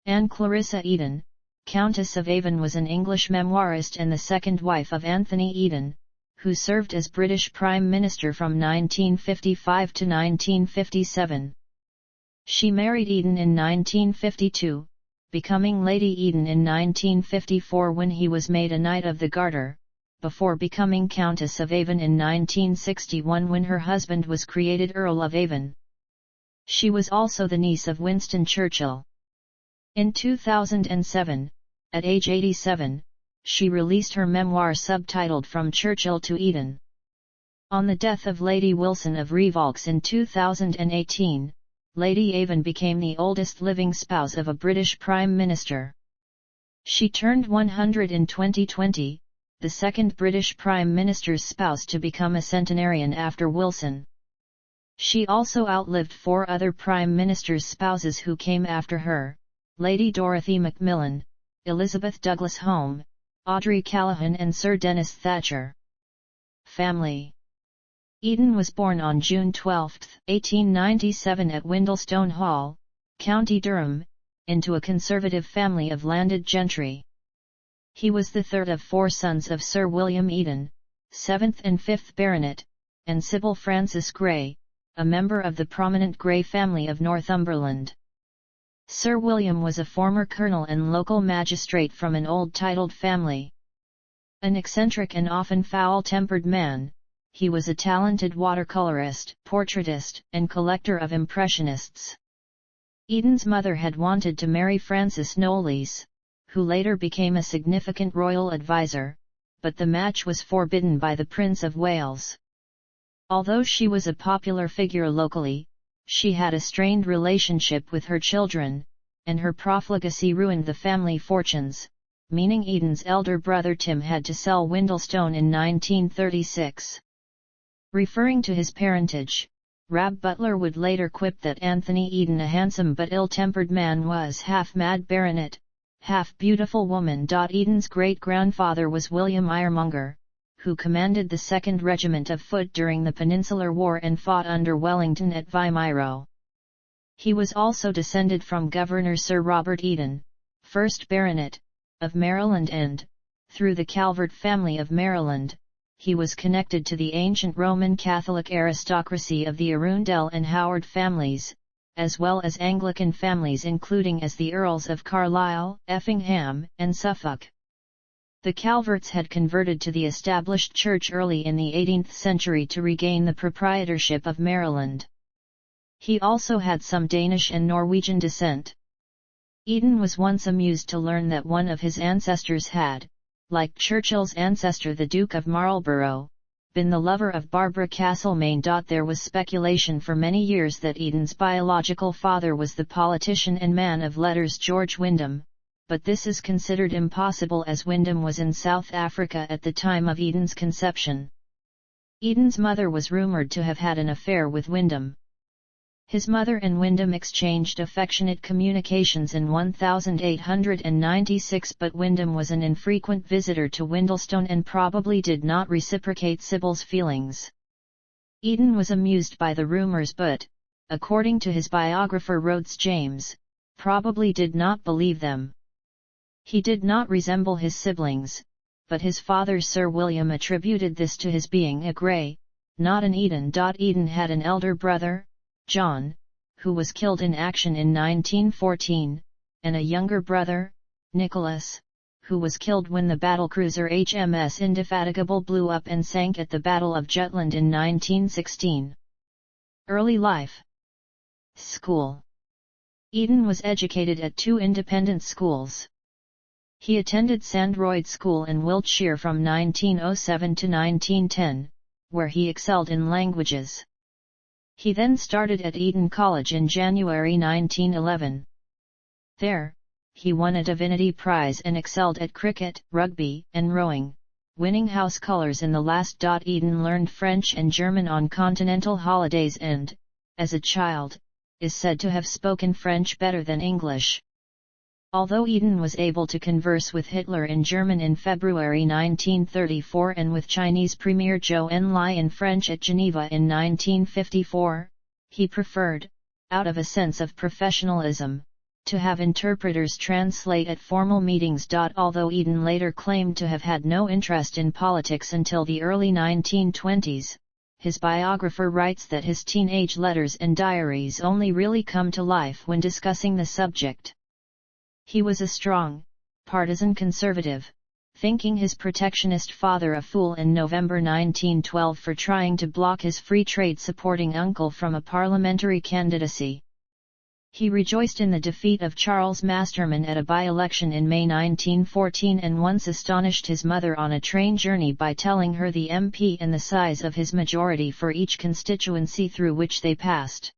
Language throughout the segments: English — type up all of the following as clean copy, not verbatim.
Anne Clarissa Eden, Countess of Avon, was an English memoirist and the second wife of Anthony Eden, who served as British Prime Minister from 1955 to 1957. She married Eden in 1952, becoming Lady Eden in 1954 when he was made a Knight of the Garter, before becoming Countess of Avon in 1961 when her husband was created Earl of Avon. She was also the niece of Winston Churchill. In 2007, at age 87, she released her memoir subtitled From Churchill to Eden. On the death of Lady Wilson of Revolks in 2018, Lady Avon became the oldest living spouse of a British Prime Minister. She turned 100 in 2020, the second British Prime Minister's spouse to become a centenarian after Wilson. She also outlived 4 other Prime Ministers' spouses who came after her: Lady Dorothy Macmillan, Elizabeth Douglas Home, Audrey Callaghan and Sir Dennis Thatcher. Family. Eden was born on June 12, 1897 at Windlestone Hall, County Durham, into a conservative family of landed gentry. He was the third of 4 sons of Sir William Eden, 7th and 5th Baronet, and Sybil Frances Grey, a member of the prominent Grey family of Northumberland. Sir William was a former colonel and local magistrate from an old titled family. An eccentric and often foul-tempered man, he was a talented watercolorist, portraitist, and collector of impressionists. Eden's mother had wanted to marry Francis Knollys, who later became a significant royal advisor, but the match was forbidden by the Prince of Wales. Although she was a popular figure locally, she had a strained relationship with her children, and her profligacy ruined the family fortunes, meaning Eden's elder brother Tim had to sell Windlestone in 1936. Referring to his parentage, Rab Butler would later quip that Anthony Eden, a handsome but ill-tempered man, was half-mad baronet, half-beautiful woman. Eden's great-grandfather was William Iremonger, who commanded the 2nd Regiment of Foot during the Peninsular War and fought under Wellington at Vimeiro. He was also descended from Governor Sir Robert Eden, 1st Baronet, of Maryland, and, through the Calvert family of Maryland, he was connected to the ancient Roman Catholic aristocracy of the Arundel and Howard families, as well as Anglican families including as the Earls of Carlisle, Effingham, and Suffolk. The Calverts had converted to the established church early in the 18th century to regain the proprietorship of Maryland. He also had some Danish and Norwegian descent. Eden was once amused to learn that one of his ancestors had, like Churchill's ancestor the Duke of Marlborough, been the lover of Barbara Castlemaine. There was speculation for many years that Eden's biological father was the politician and man of letters George Wyndham, but this is considered impossible as Wyndham was in South Africa at the time of Eden's conception. Eden's mother was rumoured to have had an affair with Wyndham. His mother and Wyndham exchanged affectionate communications in 1896, but Wyndham was an infrequent visitor to Windlestone and probably did not reciprocate Sybil's feelings. Eden was amused by the rumours but, according to his biographer Rhodes James, probably did not believe them. He did not resemble his siblings, but his father Sir William attributed this to his being a Grey, not an Eden. Eden had an elder brother, John, who was killed in action in 1914, and a younger brother, Nicholas, who was killed when the battlecruiser HMS Indefatigable blew up and sank at the Battle of Jutland in 1916. Early life. School. Eden was educated at 2 independent schools. He attended Sandroyd School in Wiltshire from 1907 to 1910, where he excelled in languages. He then started at Eton College in January 1911. There, he won a Divinity Prize and excelled at cricket, rugby, and rowing, winning house colours in the last. Eden learned French and German on continental holidays and, as a child, is said to have spoken French better than English. Although Eden was able to converse with Hitler in German in February 1934 and with Chinese Premier Zhou Enlai in French at Geneva in 1954, he preferred, out of a sense of professionalism, to have interpreters translate at formal meetings. Although Eden later claimed to have had no interest in politics until the early 1920s, his biographer writes that his teenage letters and diaries only really come to life when discussing the subject. He was a strong, partisan conservative, thinking his protectionist father a fool in November 1912 for trying to block his free trade supporting uncle from a parliamentary candidacy. He rejoiced in the defeat of Charles Masterman at a by-election in May 1914 and once astonished his mother on a train journey by telling her the MP and the size of his majority for each constituency through which they passed.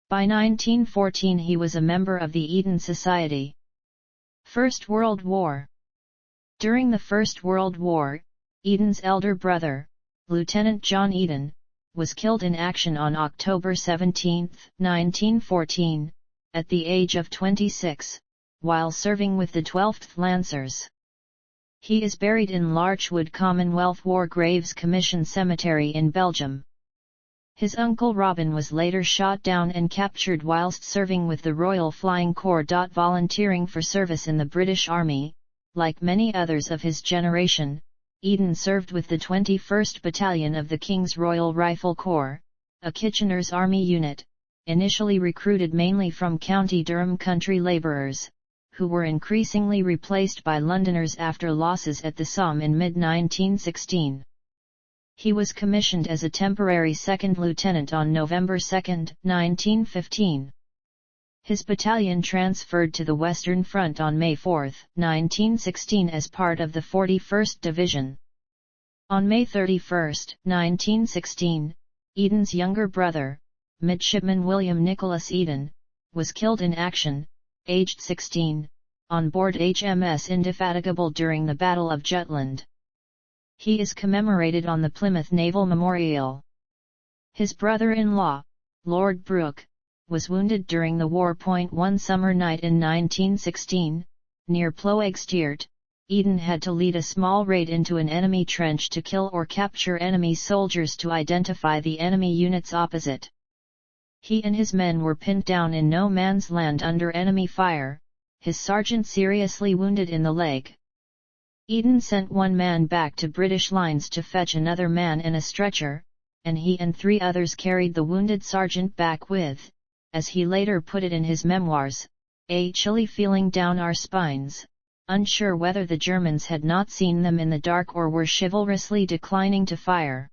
By 1914 he was a member of the Eden Society. First World War. During the First World War, Eden's elder brother, Lieutenant John Eden, was killed in action on October 17, 1914, at the age of 26, while serving with the 12th Lancers. He is buried in Larchwood Commonwealth War Graves Commission Cemetery in Belgium. His uncle Robin was later shot down and captured whilst serving with the Royal Flying Corps. Volunteering for service in the British Army, like many others of his generation, Eden served with the 21st Battalion of the King's Royal Rifle Corps, a Kitchener's Army unit, initially recruited mainly from County Durham country labourers, who were increasingly replaced by Londoners after losses at the Somme in mid-1916. He was commissioned as a temporary second lieutenant on November 2, 1915. His battalion transferred to the Western Front on May 4, 1916 as part of the 41st Division. On May 31, 1916, Eden's younger brother, Midshipman William Nicholas Eden, was killed in action, aged 16, on board HMS Indefatigable during the Battle of Jutland. He is commemorated on the Plymouth Naval Memorial. His brother-in-law, Lord Brooke, was wounded during the war. One summer night in 1916, near Ploegsteert, Eden had to lead a small raid into an enemy trench to kill or capture enemy soldiers to identify the enemy units opposite. He and his men were pinned down in no man's land under enemy fire, his sergeant seriously wounded in the leg. Eden sent one man back to British lines to fetch another man in a stretcher, and he and 3 others carried the wounded sergeant back with, as he later put it in his memoirs, a chilly feeling down our spines, unsure whether the Germans had not seen them in the dark or were chivalrously declining to fire.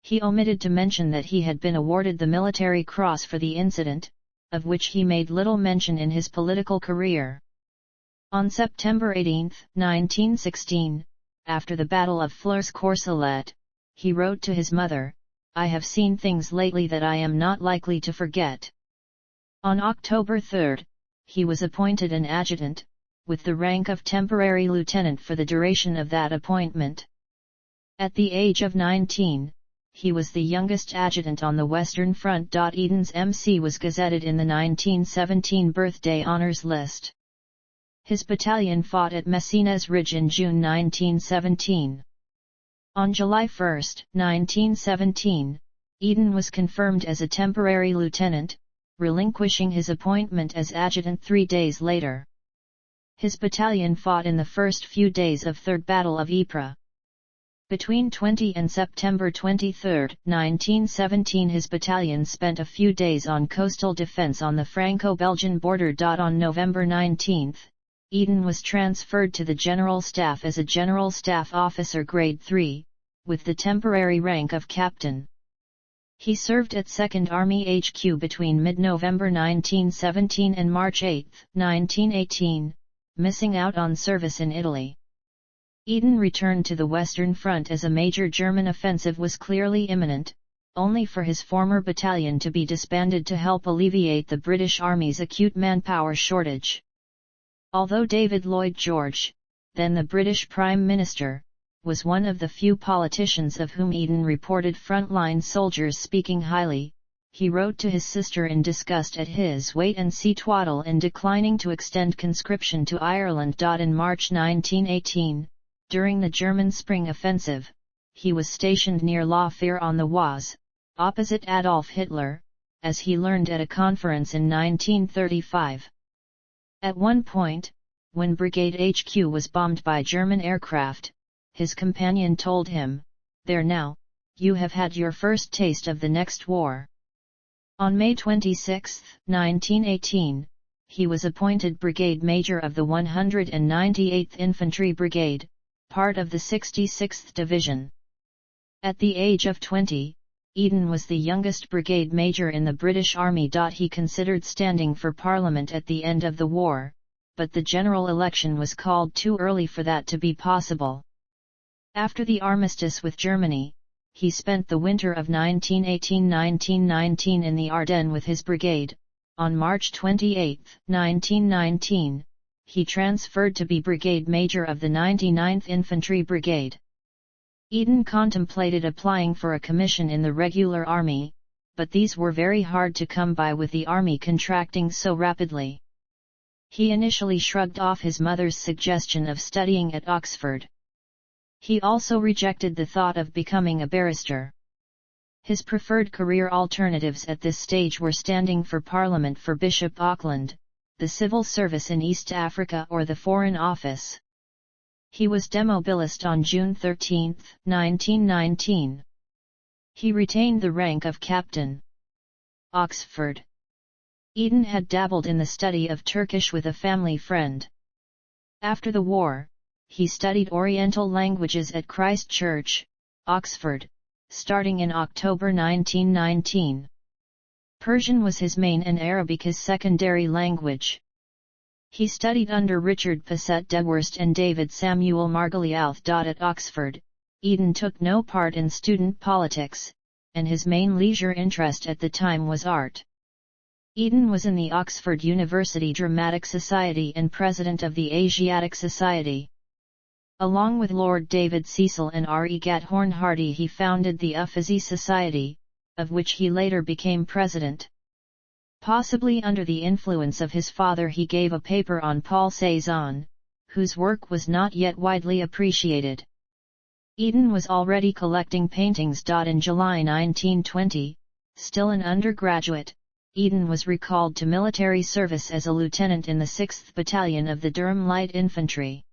He omitted to mention that he had been awarded the Military Cross for the incident, of which he made little mention in his political career. On September 18, 1916, after the Battle of Flers-Courcelette, he wrote to his mother, "I have seen things lately that I am not likely to forget." On October 3, he was appointed an adjutant, with the rank of temporary lieutenant for the duration of that appointment. At the age of 19, he was the youngest adjutant on the Western Front. Eden's MC was gazetted in the 1917 birthday honours list. His battalion fought at Messines Ridge in June 1917. On July 1, 1917, Eden was confirmed as a temporary lieutenant, relinquishing his appointment as adjutant 3 days later. His battalion fought in the first few days of Third Battle of Ypres. Between 20 and September 23, 1917 his battalion spent a few days on coastal defense on the Franco-Belgian border. On November 19, Eden was transferred to the General Staff as a General Staff Officer Grade 3, with the temporary rank of Captain. He served at 2nd Army HQ between mid-November 1917 and March 8, 1918, missing out on service in Italy. Eden returned to the Western Front as a major German offensive was clearly imminent, only for his former battalion to be disbanded to help alleviate the British Army's acute manpower shortage. Although David Lloyd George, then the British Prime Minister, was one of the few politicians of whom Eden reported frontline soldiers speaking highly, he wrote to his sister in disgust at his wait-and-see twaddle in declining to extend conscription to Ireland. In March 1918, during the German Spring Offensive, he was stationed near La Fère on the Oise, opposite Adolf Hitler, as he learned at a conference in 1935. At one point, when Brigade HQ was bombed by German aircraft, his companion told him, "There now, you have had your first taste of the next war." On May 26, 1918, he was appointed Brigade Major of the 198th Infantry Brigade, part of the 66th Division. At the age of 20, Eden was the youngest brigade major in the British Army. He considered standing for Parliament at the end of the war, but the general election was called too early for that to be possible. After the armistice with Germany, he spent the winter of 1918–1919 in the Ardennes with his brigade. On March 28, 1919, he transferred to be Brigade Major of the 99th Infantry Brigade. Eden contemplated applying for a commission in the regular army, but these were very hard to come by with the army contracting so rapidly. He initially shrugged off his mother's suggestion of studying at Oxford. He also rejected the thought of becoming a barrister. His preferred career alternatives at this stage were standing for Parliament for Bishop Auckland, the civil service in East Africa or the Foreign Office. He was demobilised on June 13, 1919. He retained the rank of captain. Oxford. Eden had dabbled in the study of Turkish with a family friend. After the war, he studied Oriental languages at Christ Church, Oxford, starting in October 1919. Persian was his main and Arabic his secondary language. He studied under Richard Passet Dewhurst and David Samuel Margoliouth. At Oxford, Eden took no part in student politics, and his main leisure interest at the time was art. Eden was in the Oxford University Dramatic Society and president of the Asiatic Society. Along with Lord David Cecil and R. E. Gathorne Hardy, he founded the Uffizi Society, of which he later became president. Possibly under the influence of his father, he gave a paper on Paul Cézanne, whose work was not yet widely appreciated. Eden was already collecting paintings. In July 1920, still an undergraduate, Eden was recalled to military service as a lieutenant in the 6th Battalion of the Durham Light Infantry.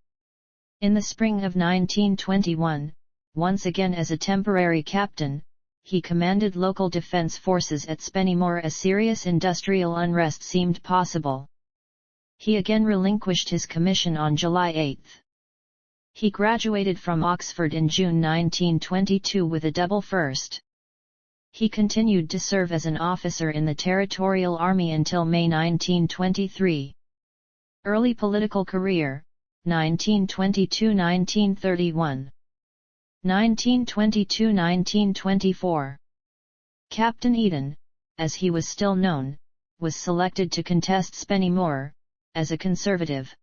In the spring of 1921, once again as a temporary captain, he commanded local defense forces at Spennymoor as serious industrial unrest seemed possible. He again relinquished his commission on July 8. He graduated from Oxford in June 1922 with a double first. He continued to serve as an officer in the Territorial Army until May 1923. Early political career, 1922–1931. 1922–1924. Captain Eden, as he was still known, was selected to contest Spennymoor, as a Conservative.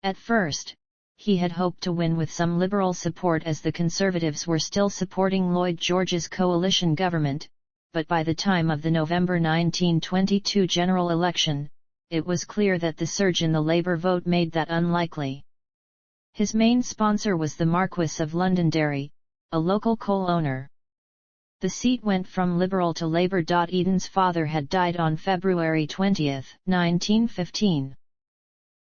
At first, he had hoped to win with some Liberal support as the Conservatives were still supporting Lloyd George's coalition government, but by the time of the November 1922 general election, it was clear that the surge in the Labour vote made that unlikely. His main sponsor was the Marquess of Londonderry, a local coal owner. The seat went from Liberal to Labour. Eden's father had died on February 20, 1915.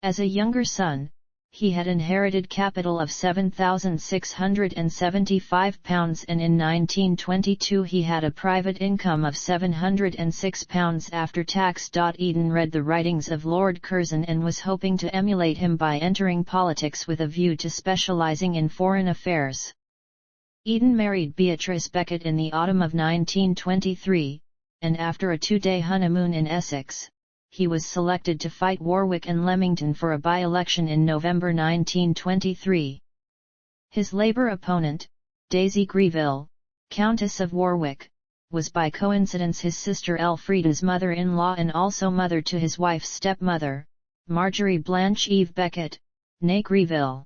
As a younger son, he had inherited capital of £7,675 and in 1922 he had a private income of £706 after tax. Eden read the writings of Lord Curzon and was hoping to emulate him by entering politics with a view to specialising in foreign affairs. Eden married Beatrice Beckett in the autumn of 1923, and after a two-day honeymoon in Essex, he was selected to fight Warwick and Leamington for a by-election in November 1923. His Labour opponent, Daisy Greville, Countess of Warwick, was by coincidence his sister Elfrida's mother-in-law and also mother to his wife's stepmother, Marjorie Blanche Eve Beckett, née Greville.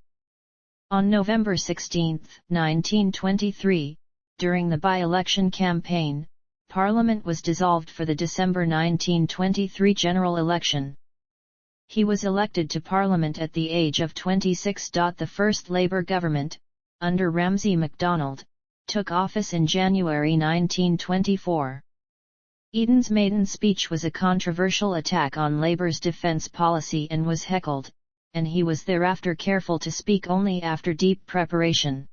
On November 16, 1923, during the by-election campaign, Parliament was dissolved for the December 1923 general election. He was elected to Parliament at the age of 26. The first Labour government, under Ramsay MacDonald, took office in January 1924. Eden's maiden speech was a controversial attack on Labour's defence policy and was heckled, and he was thereafter careful to speak only after deep preparation.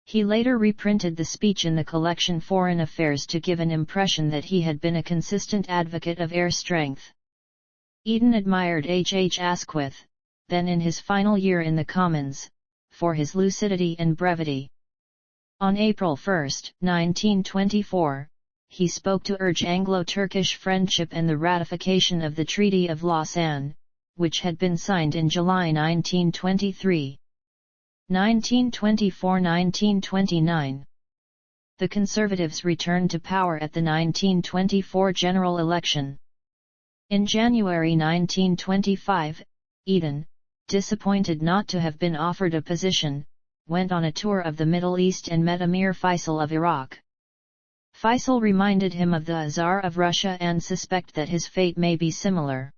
He later reprinted the speech in the collection Foreign Affairs to give an impression that he had been a consistent advocate of air strength. Eden admired H. Asquith, then in his final year in the Commons, for his lucidity and brevity. On April 1, 1924, he spoke to urge Anglo-Turkish friendship and the ratification of the Treaty of Lausanne, which had been signed in July 1923. 1924–1929. The Conservatives returned to power at the 1924 general election. In January 1925, Eden, disappointed not to have been offered a position, went on a tour of the Middle East and met Emir Faisal of Iraq. Faisal reminded him of the Tsar of Russia and suspect that his fate may be similar.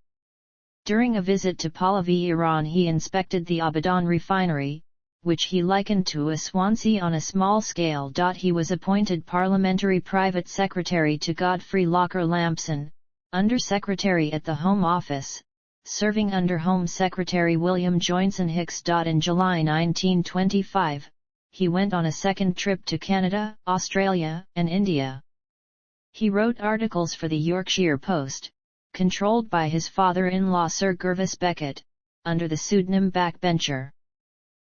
During a visit to Pahlavi, Iran, he inspected the Abadan refinery, which he likened to a Swansea on a small scale. He was appointed Parliamentary Private Secretary to Godfrey Locker Lampson, Under-Secretary at the Home Office, serving under Home Secretary William Joynson Hicks. In July 1925, he went on a second trip to Canada, Australia, and India. He wrote articles for the Yorkshire Post, controlled by his father-in-law Sir Gervas Beckett, under the pseudonym Backbencher.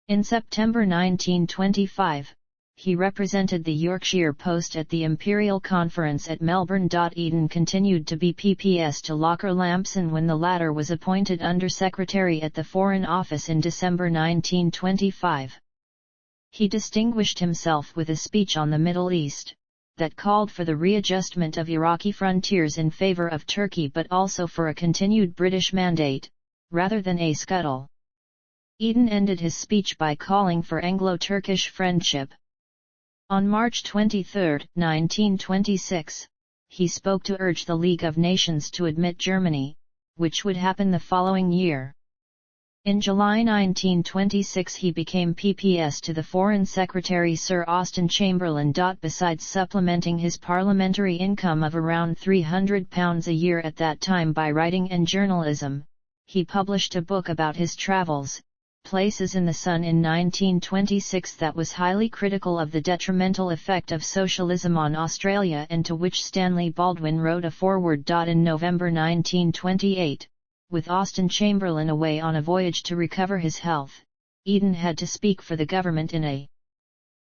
In September 1925, he represented the Yorkshire Post at the Imperial Conference at Melbourne. Eden continued to be PPS to Locker Lampson when the latter was appointed Under-Secretary at the Foreign Office in December 1925. He distinguished himself with a speech on the Middle East, that called for the readjustment of Iraqi frontiers in favour of Turkey but also for a continued British mandate, rather than a scuttle. Eden ended his speech by calling for Anglo-Turkish friendship. On March 23, 1926, he spoke to urge the League of Nations to admit Germany, which would happen the following year. In July 1926 he became PPS to the Foreign Secretary Sir Austen Chamberlain. Besides supplementing his parliamentary income of around £300 a year at that time by writing and journalism, he published a book about his travels, Places in the Sun, in 1926 that was highly critical of the detrimental effect of socialism on Australia and to which Stanley Baldwin wrote a foreword. In November 1928, with Austen Chamberlain away on a voyage to recover his health, Eden had to speak for the government in a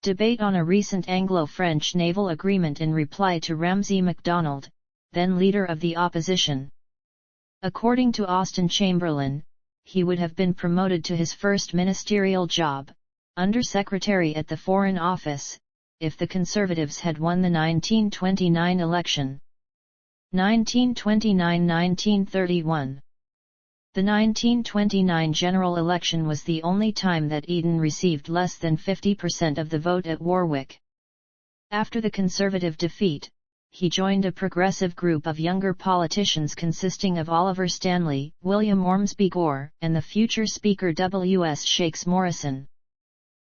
debate on a recent Anglo-French naval agreement in reply to Ramsay MacDonald, then leader of the opposition. According to Austen Chamberlain, he would have been promoted to his first ministerial job, Under-Secretary at the Foreign Office, if the Conservatives had won the 1929 election. 1929–1931. The 1929 general election was the only time that Eden received less than 50% of the vote at Warwick. After the Conservative defeat, he joined a progressive group of younger politicians consisting of Oliver Stanley, William Ormsby Gore, and the future Speaker W. S. Shakes Morrison.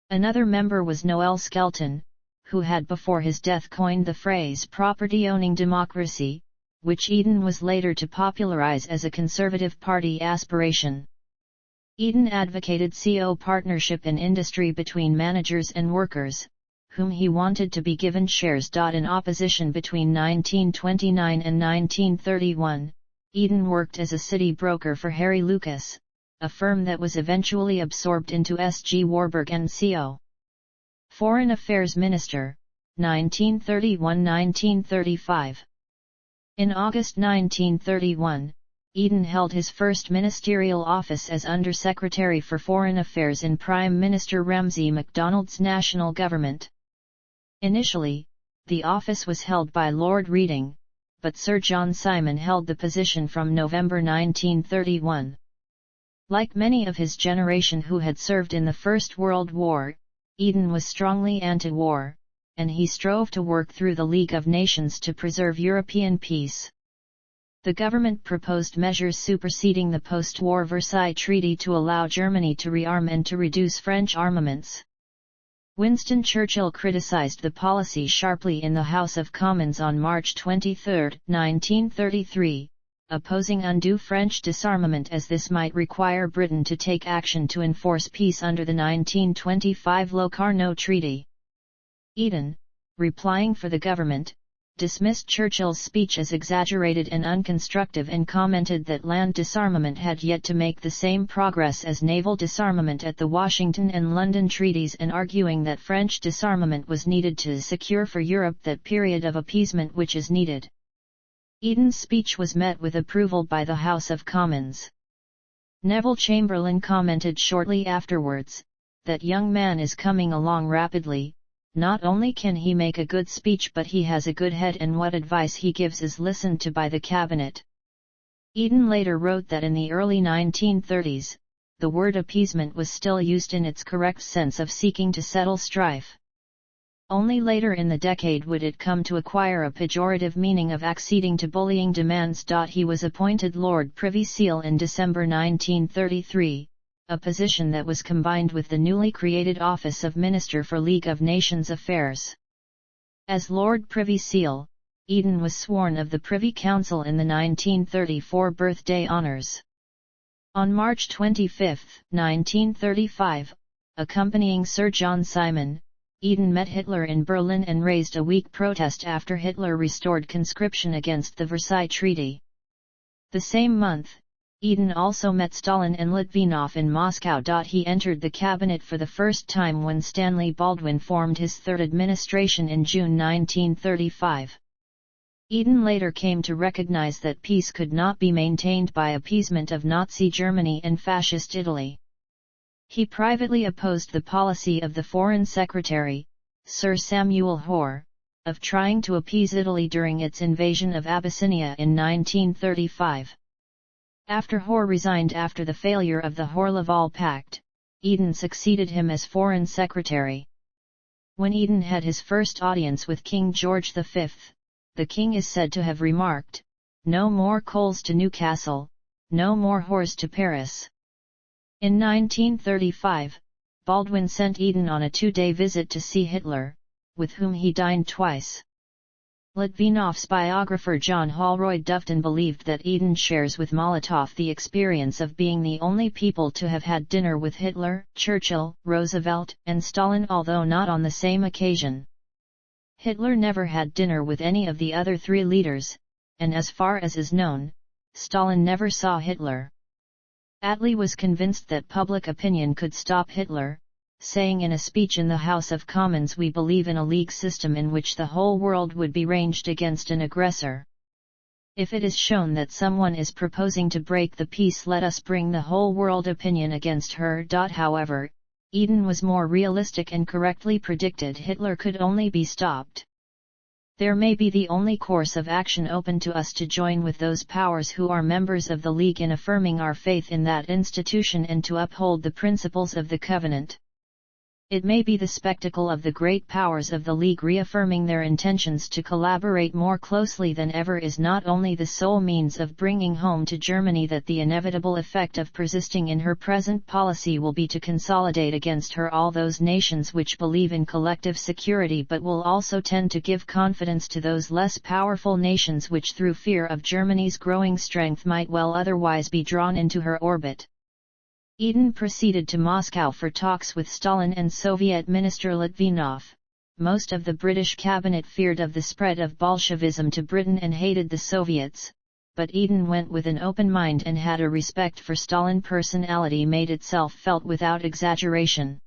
Another member was Noel Skelton, who had before his death coined the phrase property-owning democracy, which Eden was later to popularize as a Conservative Party aspiration. Eden advocated CO partnership in industry between managers and workers, whom he wanted to be given shares. In opposition between 1929 and 1931, Eden worked as a city broker for Harry Lucas, a firm that was eventually absorbed into S. G. Warburg & Co. Foreign Affairs Minister, 1931–1935. In August 1931, Eden held his first ministerial office as Under-Secretary for Foreign Affairs in Prime Minister Ramsay MacDonald's national government. Initially, the office was held by Lord Reading, but Sir John Simon held the position from November 1931. Like many of his generation who had served in the First World War, Eden was strongly anti-war, and he strove to work through the League of Nations to preserve European peace. The government proposed measures superseding the post-war Versailles Treaty to allow Germany to rearm and to reduce French armaments. Winston Churchill criticized the policy sharply in the House of Commons on March 23, 1933, opposing undue French disarmament as this might require Britain to take action to enforce peace under the 1925 Locarno Treaty. Eden, replying for the government, dismissed Churchill's speech as exaggerated and unconstructive and commented that land disarmament had yet to make the same progress as naval disarmament at the Washington and London treaties, and arguing that French disarmament was needed to secure for Europe that period of appeasement which is needed. Eden's speech was met with approval by the House of Commons. Neville Chamberlain commented shortly afterwards, "That young man is coming along rapidly. Not only can he make a good speech, but he has a good head, and what advice he gives is listened to by the cabinet." Eden later wrote that in the early 1930s, the word appeasement was still used in its correct sense of seeking to settle strife. Only later in the decade would it come to acquire a pejorative meaning of acceding to bullying demands. He was appointed Lord Privy Seal in December 1933. A position that was combined with the newly created office of Minister for League of Nations Affairs. As Lord Privy Seal, Eden was sworn of the Privy Council in the 1934 birthday honours. On March 25, 1935, accompanying Sir John Simon, Eden met Hitler in Berlin and raised a weak protest after Hitler restored conscription against the Versailles Treaty. The same month, Eden also met Stalin and Litvinov in Moscow. He entered the cabinet for the first time when Stanley Baldwin formed his third administration in June 1935. Eden later came to recognize that peace could not be maintained by appeasement of Nazi Germany and Fascist Italy. He privately opposed the policy of the Foreign Secretary, Sir Samuel Hoare, of trying to appease Italy during its invasion of Abyssinia in 1935. After Hoare resigned after the failure of the Hoare-Laval Pact, Eden succeeded him as Foreign Secretary. When Eden had his first audience with King George V, the king is said to have remarked, "No more coals to Newcastle, no more whores to Paris." In 1935, Baldwin sent Eden on a 2-day visit to see Hitler, with whom he dined twice. Litvinov's biographer John Holroyd Dufton believed that Eden shares with Molotov the experience of being the only people to have had dinner with Hitler, Churchill, Roosevelt, and Stalin, although not on the same occasion. Hitler never had dinner with any of the other three leaders, and as far as is known, Stalin never saw Hitler. Attlee was convinced that public opinion could stop Hitler, saying in a speech in the House of Commons, "We believe in a league system in which the whole world would be ranged against an aggressor. If it is shown that someone is proposing to break the peace, let us bring the whole world opinion against her." However, Eden was more realistic and correctly predicted Hitler could only be stopped. "There may be the only course of action open to us to join with those powers who are members of the League in affirming our faith in that institution and to uphold the principles of the Covenant. It may be the spectacle of the great powers of the League reaffirming their intentions to collaborate more closely than ever is not only the sole means of bringing home to Germany that the inevitable effect of persisting in her present policy will be to consolidate against her all those nations which believe in collective security, but will also tend to give confidence to those less powerful nations which through fear of Germany's growing strength might well otherwise be drawn into her orbit." Eden proceeded to Moscow for talks with Stalin and Soviet Minister Litvinov. Most of the British cabinet feared of the spread of Bolshevism to Britain and hated the Soviets, but Eden went with an open mind and had a respect for Stalin. Personality made itself felt without exaggeration.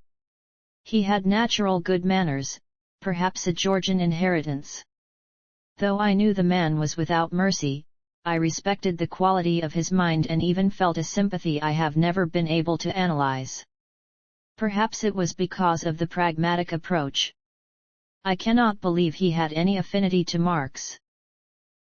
He had natural good manners, perhaps a Georgian inheritance. "Though I knew the man was without mercy, I respected the quality of his mind and even felt a sympathy I have never been able to analyze. Perhaps it was because of the pragmatic approach. I cannot believe he had any affinity to Marx.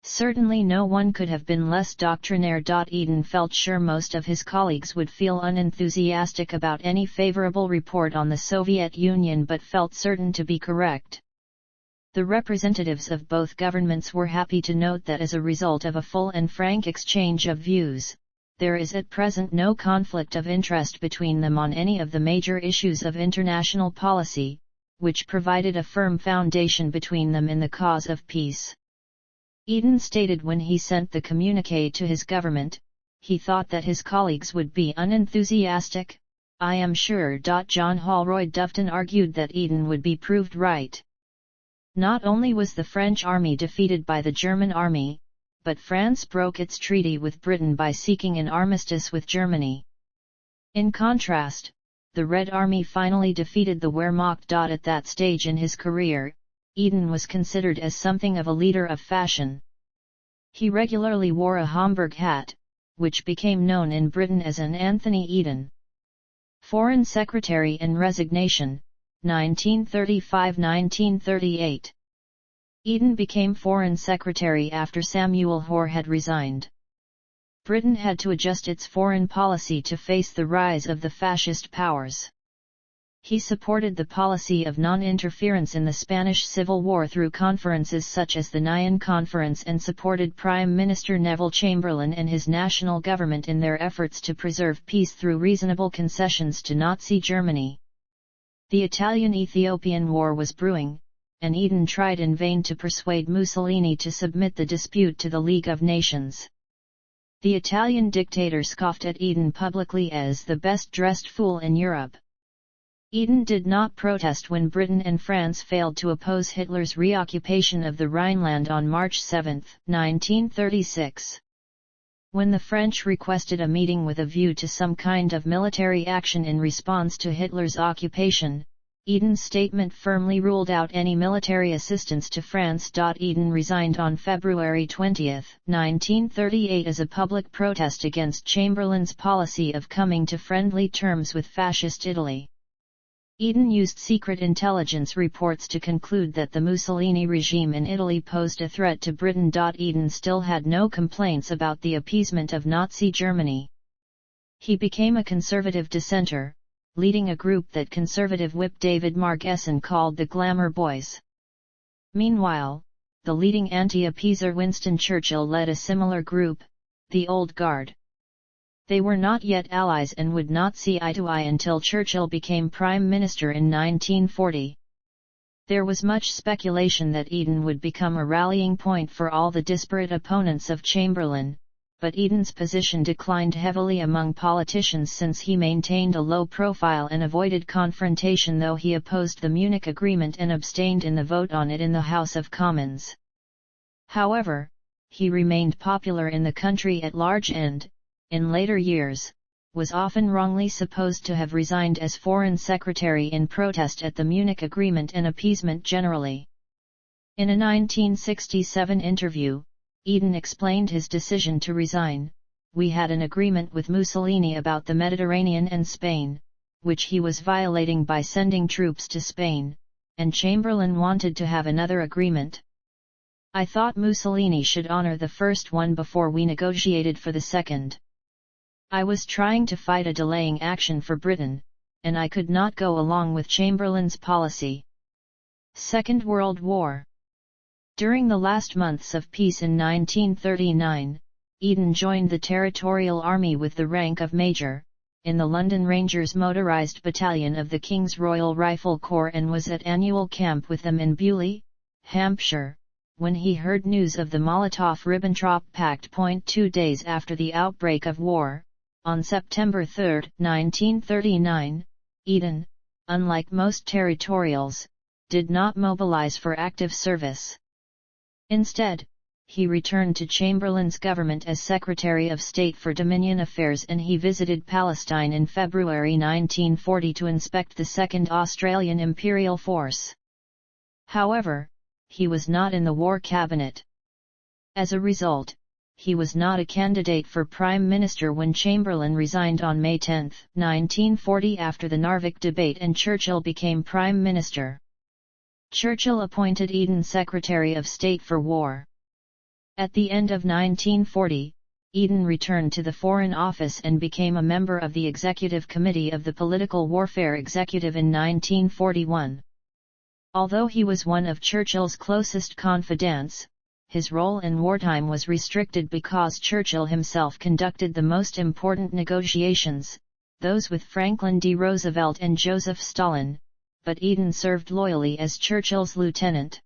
Certainly no one could have been less doctrinaire." Eden felt sure most of his colleagues would feel unenthusiastic about any favorable report on the Soviet Union, but felt certain to be correct. The representatives of both governments were happy to note that as a result of a full and frank exchange of views, there is at present no conflict of interest between them on any of the major issues of international policy, which provided a firm foundation between them in the cause of peace. Eden stated when he sent the communiqué to his government, he thought that his colleagues would be unenthusiastic. I am sure. John Holroyd Dufton argued that Eden would be proved right. Not only was the French army defeated by the German army, but France broke its treaty with Britain by seeking an armistice with Germany. In contrast, the Red Army finally defeated the Wehrmacht. At that stage in his career, Eden was considered as something of a leader of fashion. He regularly wore a Homburg hat, which became known in Britain as an Anthony Eden. Foreign Secretary and Resignation, 1935–1938. Eden became Foreign Secretary after Samuel Hoare had resigned. Britain had to adjust its foreign policy to face the rise of the fascist powers. He supported the policy of non-interference in the Spanish Civil War through conferences such as the Nyon Conference and supported Prime Minister Neville Chamberlain and his national government in their efforts to preserve peace through reasonable concessions to Nazi Germany. The Italian-Ethiopian War was brewing, and Eden tried in vain to persuade Mussolini to submit the dispute to the League of Nations. The Italian dictator scoffed at Eden publicly as the best-dressed fool in Europe. Eden did not protest when Britain and France failed to oppose Hitler's reoccupation of the Rhineland on March 7, 1936. When the French requested a meeting with a view to some kind of military action in response to Hitler's occupation, Eden's statement firmly ruled out any military assistance to France. Eden resigned on February 20, 1938 as a public protest against Chamberlain's policy of coming to friendly terms with fascist Italy. Eden used secret intelligence reports to conclude that the Mussolini regime in Italy posed a threat to Britain. Eden still had no complaints about the appeasement of Nazi Germany. He became a conservative dissenter, leading a group that conservative whip David Margesson called the Glamour Boys. Meanwhile, the leading anti-appeaser Winston Churchill led a similar group, the Old Guard. They were not yet allies and would not see eye to eye until Churchill became Prime Minister in 1940. There was much speculation that Eden would become a rallying point for all the disparate opponents of Chamberlain, but Eden's position declined heavily among politicians since he maintained a low profile and avoided confrontation, though he opposed the Munich Agreement and abstained in the vote on it in the House of Commons. However, he remained popular in the country at large and, in later years, was often wrongly supposed to have resigned as Foreign Secretary in protest at the Munich Agreement and appeasement generally. In a 1967 interview, Eden explained his decision to resign. "We had an agreement with Mussolini about the Mediterranean and Spain, which he was violating by sending troops to Spain, and Chamberlain wanted to have another agreement. I thought Mussolini should honor the first one before we negotiated for the second. I was trying to fight a delaying action for Britain, and I could not go along with Chamberlain's policy." Second World War. During the last months of peace in 1939, Eden joined the Territorial Army with the rank of Major, in the London Rangers motorised battalion of the King's Royal Rifle Corps and was at annual camp with them in Beaulieu, Hampshire, when he heard news of the Molotov-Ribbentrop Pact. 2 days after the outbreak of war, on September 3, 1939, Eden, unlike most territorials, did not mobilize for active service. Instead, he returned to Chamberlain's government as Secretary of State for Dominion Affairs, and he visited Palestine in February 1940 to inspect the 2nd Australian Imperial Force. However, he was not in the War Cabinet. As a result, he was not a candidate for Prime Minister when Chamberlain resigned on May 10, 1940 after the Narvik debate and Churchill became Prime Minister. Churchill appointed Eden Secretary of State for War. At the end of 1940, Eden returned to the Foreign Office and became a member of the Executive Committee of the Political Warfare Executive in 1941. Although he was one of Churchill's closest confidants, his role in wartime was restricted because Churchill himself conducted the most important negotiations, those with Franklin D. Roosevelt and Joseph Stalin, but Eden served loyally as Churchill's lieutenant.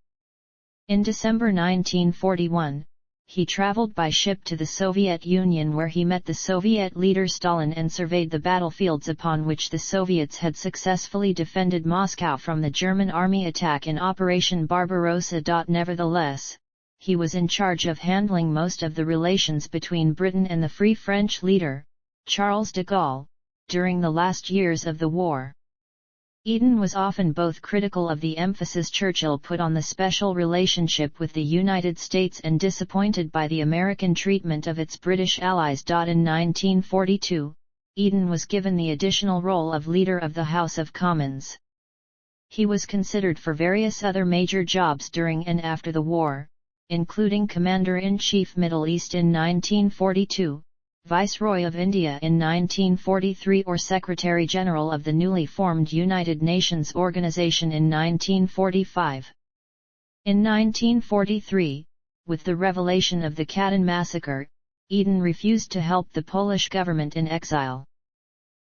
In December 1941, he traveled by ship to the Soviet Union where he met the Soviet leader Stalin and surveyed the battlefields upon which the Soviets had successfully defended Moscow from the German army attack in Operation Barbarossa. Nevertheless, he was in charge of handling most of the relations between Britain and the Free French leader, Charles de Gaulle, during the last years of the war. Eden was often both critical of the emphasis Churchill put on the special relationship with the United States and disappointed by the American treatment of its British allies. In 1942, Eden was given the additional role of Leader of the House of Commons. He was considered for various other major jobs during and after the war, including Commander-in-Chief Middle East in 1942, Viceroy of India in 1943 or Secretary-General of the newly formed United Nations Organization in 1945. In 1943, with the revelation of the Katyn massacre, Eden refused to help the Polish government in exile.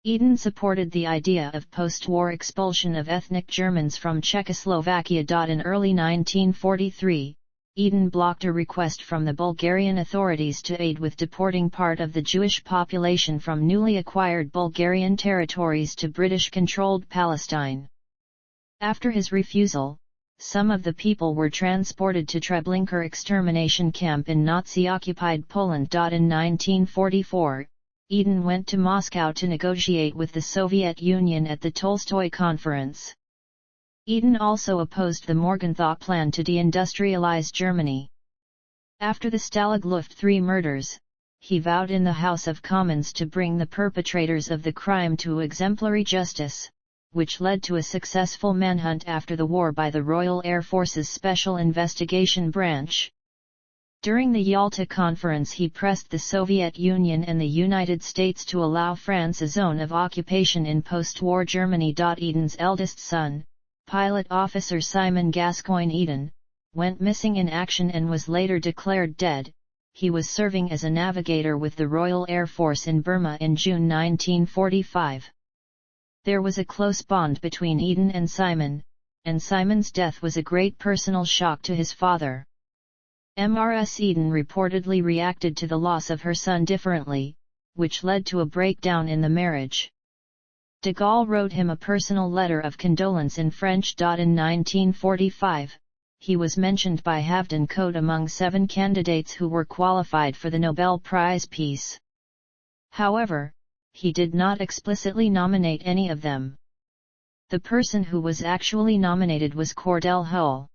Eden supported the idea of post-war expulsion of ethnic Germans from Czechoslovakia. In early 1943, Eden blocked a request from the Bulgarian authorities to aid with deporting part of the Jewish population from newly acquired Bulgarian territories to British-controlled Palestine. After his refusal, some of the people were transported to Treblinka extermination camp in Nazi-occupied Poland. In 1944, Eden went to Moscow to negotiate with the Soviet Union at the Tolstoy Conference. Eden also opposed the Morgenthau plan to deindustrialize Germany. After the Stalag Luft III murders, he vowed in the House of Commons to bring the perpetrators of the crime to exemplary justice, which led to a successful manhunt after the war by the Royal Air Force's Special Investigation Branch. During the Yalta Conference he pressed the Soviet Union and the United States to allow France a zone of occupation in post-war Germany. Eden's eldest son, pilot officer Simon Gascoigne Eden, went missing in action and was later declared dead. He was serving as a navigator with the Royal Air Force in Burma in June 1945. There was a close bond between Eden and Simon's death was a great personal shock to his father. Mrs. Eden reportedly reacted to the loss of her son differently, which led to a breakdown in the marriage. De Gaulle wrote him a personal letter of condolence in French. In 1945, he was mentioned by Havden Code among 7 candidates who were qualified for the Nobel Prize Peace. However, he did not explicitly nominate any of them. The person who was actually nominated was Cordell Hull.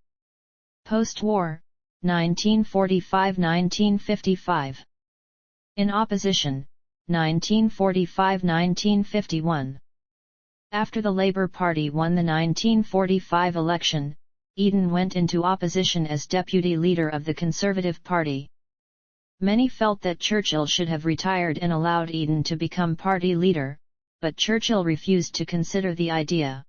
Post-war, 1945–1955. In opposition, 1945–1951. After the Labour Party won the 1945 election, Eden went into opposition as deputy leader of the Conservative Party. Many felt that Churchill should have retired and allowed Eden to become party leader, but Churchill refused to consider the idea.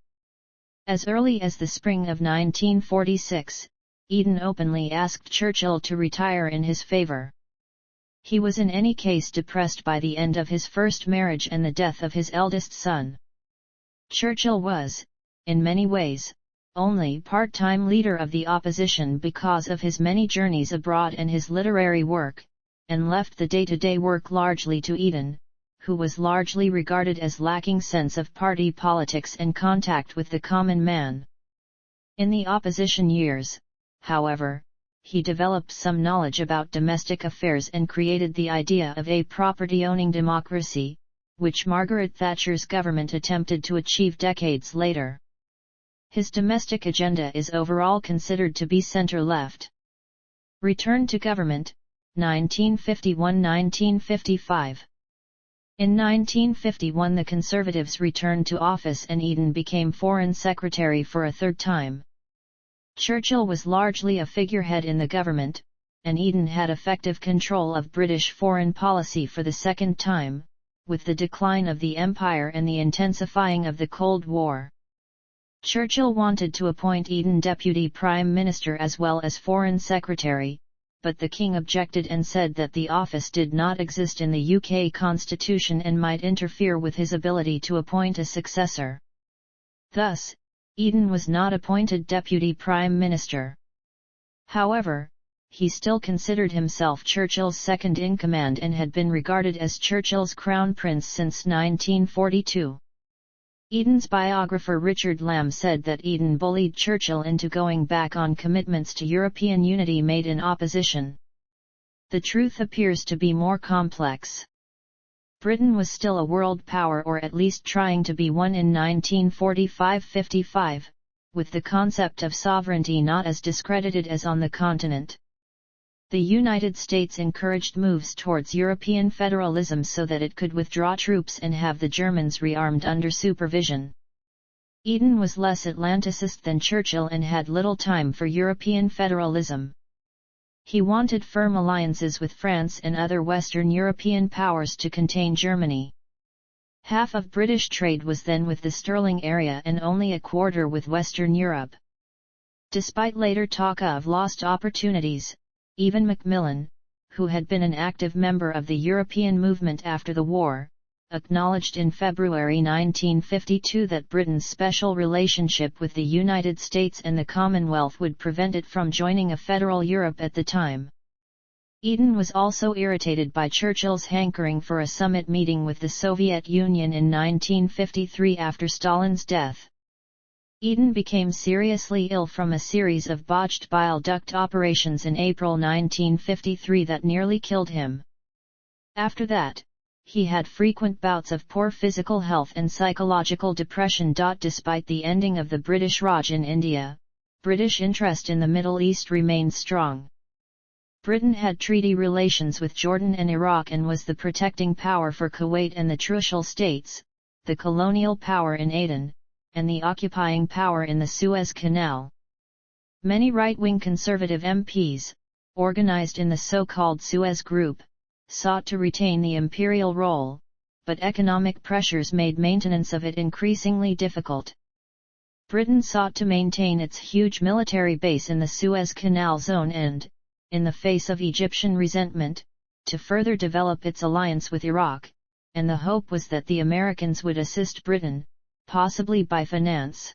As early as the spring of 1946, Eden openly asked Churchill to retire in his favour. He was in any case depressed by the end of his first marriage and the death of his eldest son. Churchill was, in many ways, only part-time leader of the opposition because of his many journeys abroad and his literary work, and left the day-to-day work largely to Eden, who was largely regarded as lacking sense of party politics and contact with the common man. In the opposition years, however, he developed some knowledge about domestic affairs and created the idea of a property-owning democracy, which Margaret Thatcher's government attempted to achieve decades later. His domestic agenda is overall considered to be centre-left. Return to government, 1951–1955. In 1951 the Conservatives returned to office and Eden became Foreign Secretary for a third time. Churchill was largely a figurehead in the government, and Eden had effective control of British foreign policy for the second time, with the decline of the Empire and the intensifying of the Cold War. Churchill wanted to appoint Eden Deputy Prime Minister as well as Foreign Secretary, but the King objected and said that the office did not exist in the UK Constitution and might interfere with his ability to appoint a successor. Thus, Eden was not appointed Deputy Prime Minister. However, he still considered himself Churchill's second-in-command and had been regarded as Churchill's crown prince since 1942. Eden's biographer Richard Lamb said that Eden bullied Churchill into going back on commitments to European unity made in opposition. The truth appears to be more complex. Britain was still a world power, or at least trying to be one, in 1945-55, with the concept of sovereignty not as discredited as on the continent. The United States encouraged moves towards European federalism so that it could withdraw troops and have the Germans rearmed under supervision. Eden was less Atlanticist than Churchill and had little time for European federalism. He wanted firm alliances with France and other Western European powers to contain Germany. Half of British trade was then with the Sterling area and only a quarter with Western Europe. Despite later talk of lost opportunities, even Macmillan, who had been an active member of the European movement after the war, acknowledged in February 1952 that Britain's special relationship with the United States and the Commonwealth would prevent it from joining a federal Europe at the time. Eden was also irritated by Churchill's hankering for a summit meeting with the Soviet Union in 1953 after Stalin's death. Eden became seriously ill from a series of botched bile duct operations in April 1953 that nearly killed him. After that, he had frequent bouts of poor physical health and psychological depression. Despite the ending of the British Raj in India, British interest in the Middle East remained strong. Britain had treaty relations with Jordan and Iraq and was the protecting power for Kuwait and the Trucial states, the colonial power in Aden, and the occupying power in the Suez Canal. Many right-wing conservative MPs, organized in the so-called Suez Group, sought to retain the imperial role, but economic pressures made maintenance of it increasingly difficult. Britain sought to maintain its huge military base in the Suez Canal zone and, in the face of Egyptian resentment, to further develop its alliance with Iraq, and the hope was that the Americans would assist Britain, possibly by finance.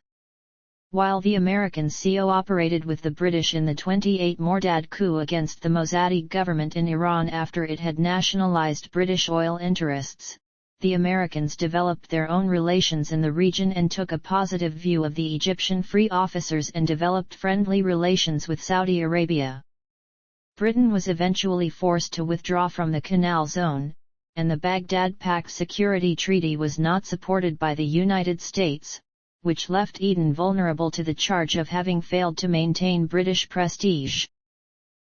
While the Americans cooperated with the British in the 28 Mordad coup against the Mossadegh government in Iran after it had nationalized British oil interests, the Americans developed their own relations in the region and took a positive view of the Egyptian free officers and developed friendly relations with Saudi Arabia. Britain was eventually forced to withdraw from the Canal Zone, and the Baghdad Pact security treaty was not supported by the United States, which left Eden vulnerable to the charge of having failed to maintain British prestige.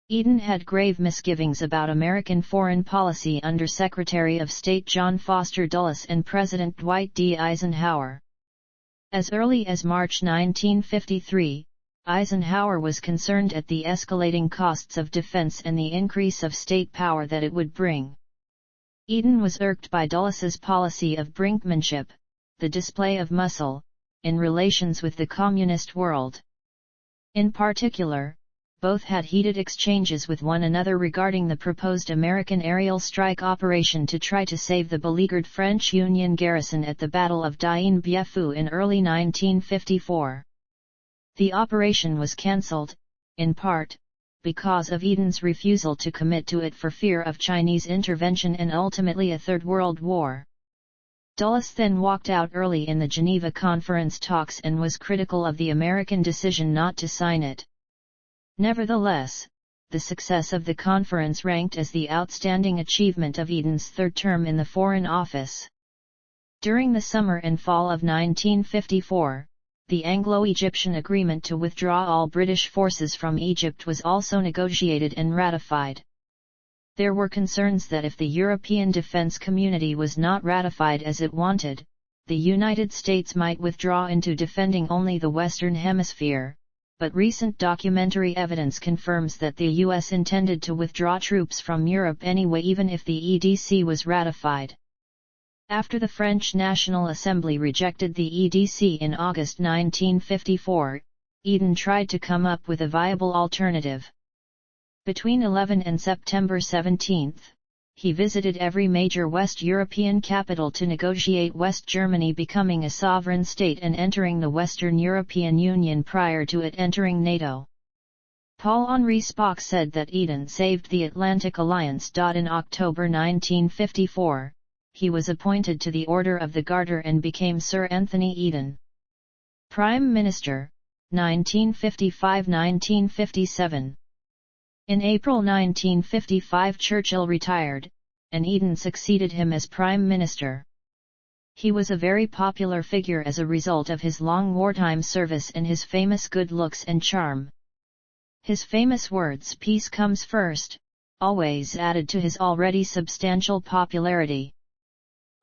Eden had grave misgivings about American foreign policy under Secretary of State John Foster Dulles and President Dwight D. Eisenhower. As early as March 1953, Eisenhower was concerned at the escalating costs of defense and the increase of state power that it would bring. Eden was irked by Dulles's policy of brinkmanship, the display of muscle, in relations with the communist world. In particular, both had heated exchanges with one another regarding the proposed American aerial strike operation to try to save the beleaguered French Union garrison at the Battle of Dien Bien Phu in early 1954. The operation was cancelled, in part, because of Eden's refusal to commit to it for fear of Chinese intervention and ultimately a Third World War. Dulles then walked out early in the Geneva Conference talks and was critical of the American decision not to sign it. Nevertheless, the success of the conference ranked as the outstanding achievement of Eden's third term in the Foreign Office. During the summer and fall of 1954, the Anglo-Egyptian agreement to withdraw all British forces from Egypt was also negotiated and ratified. There were concerns that if the European defense community was not ratified as it wanted, the United States might withdraw into defending only the Western Hemisphere, but recent documentary evidence confirms that the US intended to withdraw troops from Europe anyway even if the EDC was ratified. After the French National Assembly rejected the EDC in August 1954, Eden tried to come up with a viable alternative. Between 11 and September 17, he visited every major West European capital to negotiate West Germany becoming a sovereign state and entering the Western European Union prior to it entering NATO. Paul-Henri Spaak said that Eden saved the Atlantic Alliance. In October 1954, he was appointed to the Order of the Garter and became Sir Anthony Eden. Prime Minister, 1955–1957. In April 1955 Churchill retired, and Eden succeeded him as Prime Minister. He was a very popular figure as a result of his long wartime service and his famous good looks and charm. His famous words "peace comes first" always added to his already substantial popularity.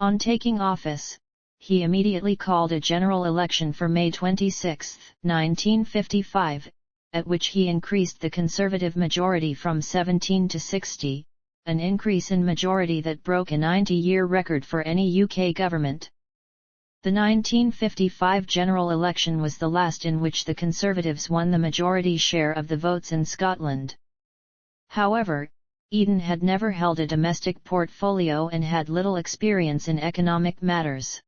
On taking office, he immediately called a general election for May 26, 1955, at which he increased the Conservative majority from 17 to 60, an increase in majority that broke a 90-year record for any UK government. The 1955 general election was the last in which the Conservatives won the majority share of the votes in Scotland. However, Eden had never held a domestic portfolio and had little experience in economic matters.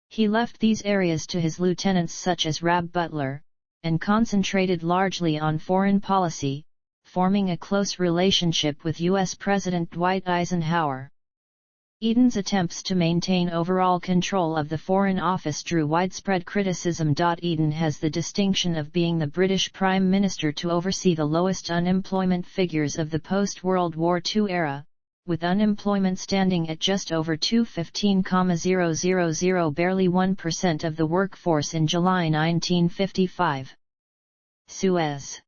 He left these areas to his lieutenants such as Rab Butler, and concentrated largely on foreign policy, forming a close relationship with U.S. President Dwight Eisenhower. Eden's attempts to maintain overall control of the Foreign Office drew widespread criticism. Eden has the distinction of being the British Prime Minister to oversee the lowest unemployment figures of the post-World War II era, with unemployment standing at just over 215,000, barely 1% of the workforce in July 1955. Suez.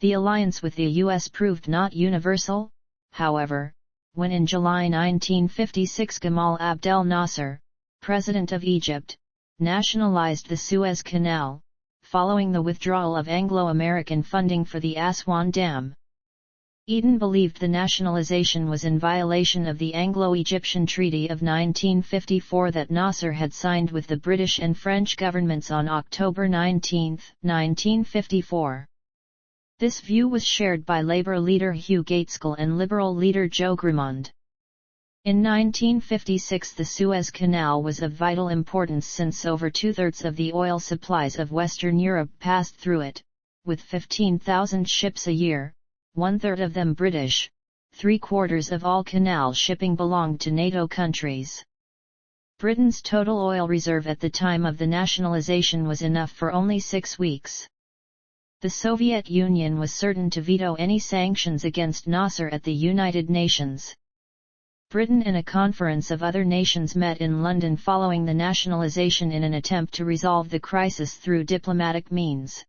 The alliance with the U.S. proved not universal, however, when in July 1956 Gamal Abdel Nasser, President of Egypt, nationalized the Suez Canal, following the withdrawal of Anglo-American funding for the Aswan Dam. Eden believed the nationalization was in violation of the Anglo-Egyptian Treaty of 1954 that Nasser had signed with the British and French governments on October 19, 1954. This view was shared by Labour leader Hugh Gaitskell and Liberal leader Joe Grimond. In 1956 the Suez Canal was of vital importance since over two-thirds of the oil supplies of Western Europe passed through it, with 15,000 ships a year, one-third of them British. Three-quarters of all canal shipping belonged to NATO countries. Britain's total oil reserve at the time of the nationalization was enough for only 6 weeks. The Soviet Union was certain to veto any sanctions against Nasser at the United Nations. Britain and a conference of other nations met in London following the nationalization in an attempt to resolve the crisis through diplomatic means.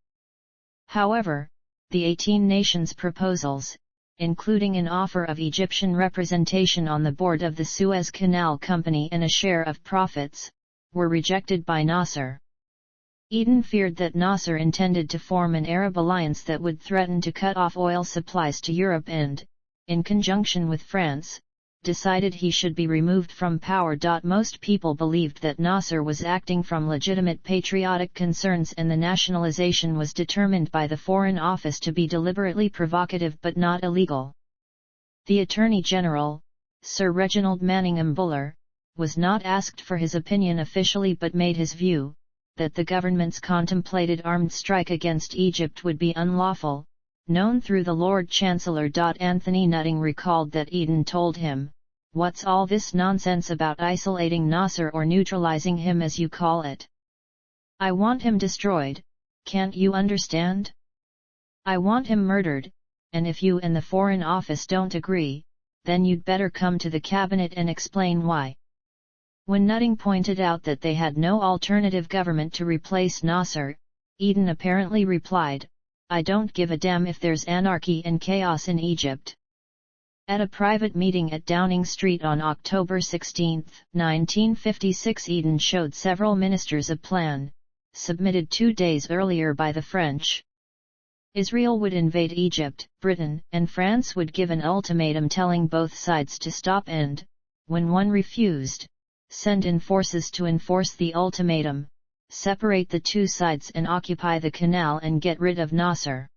However, the 18 nations' proposals, including an offer of Egyptian representation on the board of the Suez Canal Company and a share of profits, were rejected by Nasser. Eden feared that Nasser intended to form an Arab alliance that would threaten to cut off oil supplies to Europe and, in conjunction with France, decided he should be removed from power. Most people believed that Nasser was acting from legitimate patriotic concerns and the nationalization was determined by the Foreign Office to be deliberately provocative but not illegal. The Attorney General, Sir Reginald Manningham Buller, was not asked for his opinion officially but made his view, that the government's contemplated armed strike against Egypt would be unlawful, known through the Lord Chancellor. Anthony Nutting recalled that Eden told him, "What's all this nonsense about isolating Nasser or neutralizing him as you call it? I want him destroyed, can't you understand? I want him murdered, and if you and the Foreign Office don't agree, then you'd better come to the cabinet and explain why." When Nutting pointed out that they had no alternative government to replace Nasser, Eden apparently replied, "I don't give a damn if there's anarchy and chaos in Egypt." At a private meeting at Downing Street on October 16, 1956, Eden showed several ministers a plan, submitted 2 days earlier by the French. Israel would invade Egypt, Britain and France would give an ultimatum telling both sides to stop and, when one refused, send in forces to enforce the ultimatum, separate the two sides and occupy the canal and get rid of Nasser.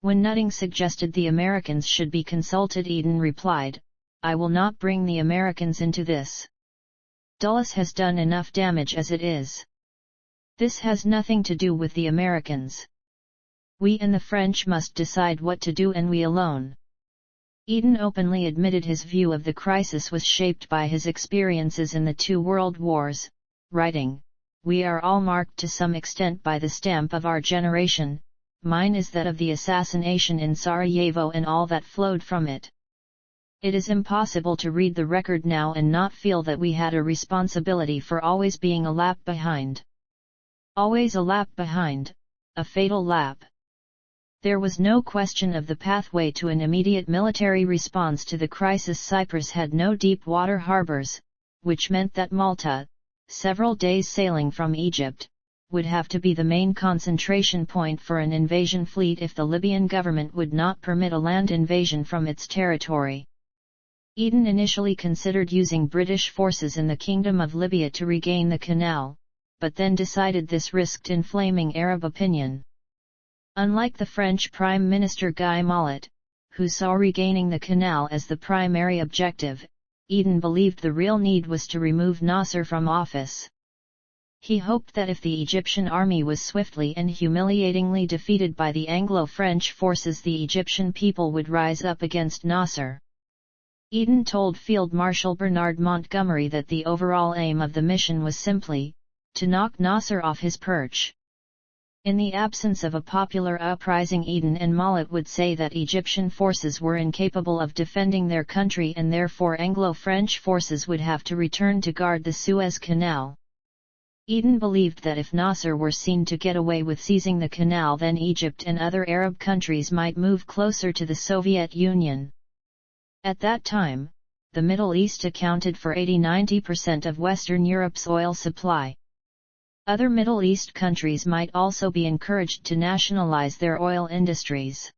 When Nutting suggested the Americans should be consulted, Eden replied, I will not bring the Americans into this. Dulles has done enough damage as it is. This has nothing to do with the Americans. We and the French must decide what to do, and we alone." Eden openly admitted his view of the crisis was shaped by his experiences in the two world wars, writing, "We are all marked to some extent by the stamp of our generation. Mine is that of the assassination in Sarajevo and all that flowed from it. It is impossible to read the record now and not feel that we had a responsibility for always being a lap behind. Always a lap behind, a fatal lap." There was no question of the pathway to an immediate military response to the crisis. Cyprus had no deep water harbors, which meant that Malta, several days sailing from Egypt, would have to be the main concentration point for an invasion fleet if the Libyan government would not permit a land invasion from its territory. Eden initially considered using British forces in the Kingdom of Libya to regain the canal, but then decided this risked inflaming Arab opinion. Unlike the French Prime Minister Guy Mollet, who saw regaining the canal as the primary objective, Eden believed the real need was to remove Nasser from office. He hoped that if the Egyptian army was swiftly and humiliatingly defeated by the Anglo-French forces, the Egyptian people would rise up against Nasser. Eden told Field Marshal Bernard Montgomery that the overall aim of the mission was simply, to knock Nasser off his perch. In the absence of a popular uprising, Eden and Mollet would say that Egyptian forces were incapable of defending their country and therefore Anglo-French forces would have to return to guard the Suez Canal. Eden believed that if Nasser were seen to get away with seizing the canal, then Egypt and other Arab countries might move closer to the Soviet Union. At that time, the Middle East accounted for 80–90% of Western Europe's oil supply. Other Middle East countries might also be encouraged to nationalize their oil industries.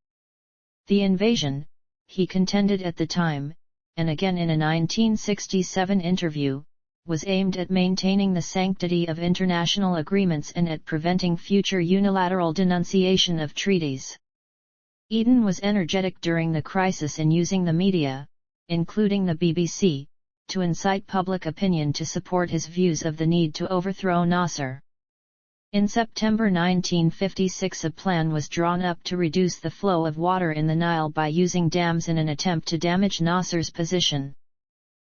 The invasion, he contended at the time, and again in a 1967 interview, was aimed at maintaining the sanctity of international agreements and at preventing future unilateral denunciation of treaties. Eden was energetic during the crisis in using the media, including the BBC, to incite public opinion to support his views of the need to overthrow Nasser. In September 1956, a plan was drawn up to reduce the flow of water in the Nile by using dams in an attempt to damage Nasser's position.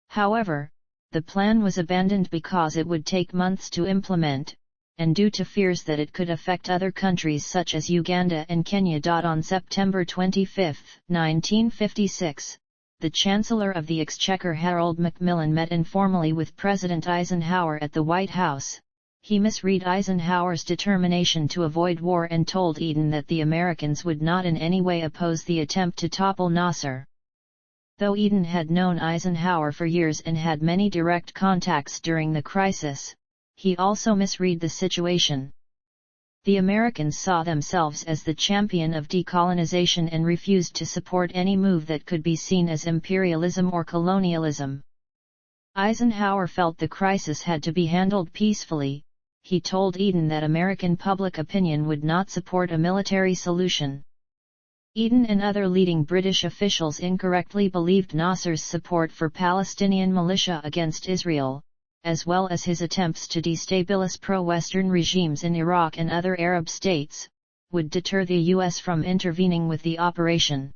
However, the plan was abandoned because it would take months to implement, and due to fears that it could affect other countries such as Uganda and Kenya. On September 25, 1956, the Chancellor of the Exchequer Harold Macmillan met informally with President Eisenhower at the White House. He misread Eisenhower's determination to avoid war and told Eden that the Americans would not in any way oppose the attempt to topple Nasser. Though Eden had known Eisenhower for years and had many direct contacts during the crisis, he also misread the situation. The Americans saw themselves as the champion of decolonization and refused to support any move that could be seen as imperialism or colonialism. Eisenhower felt the crisis had to be handled peacefully. He told Eden that American public opinion would not support a military solution. Eden and other leading British officials incorrectly believed Nasser's support for Palestinian militia against Israel, as well as his attempts to destabilize pro-Western regimes in Iraq and other Arab states, would deter the U.S. from intervening with the operation.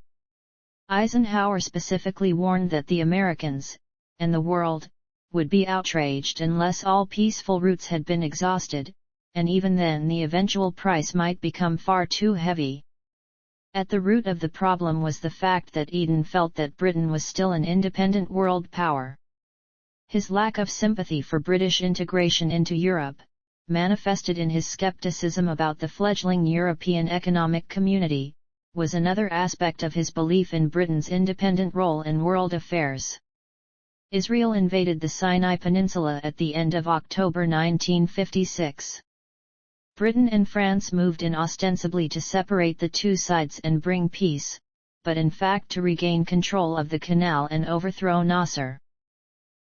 Eisenhower specifically warned that the Americans, and the world, would be outraged unless all peaceful routes had been exhausted, and even then the eventual price might become far too heavy. At the root of the problem was the fact that Eden felt that Britain was still an independent world power. His lack of sympathy for British integration into Europe, manifested in his skepticism about the fledgling European Economic Community, was another aspect of his belief in Britain's independent role in world affairs. Israel invaded the Sinai Peninsula at the end of October 1956. Britain and France moved in ostensibly to separate the two sides and bring peace, but in fact to regain control of the canal and overthrow Nasser.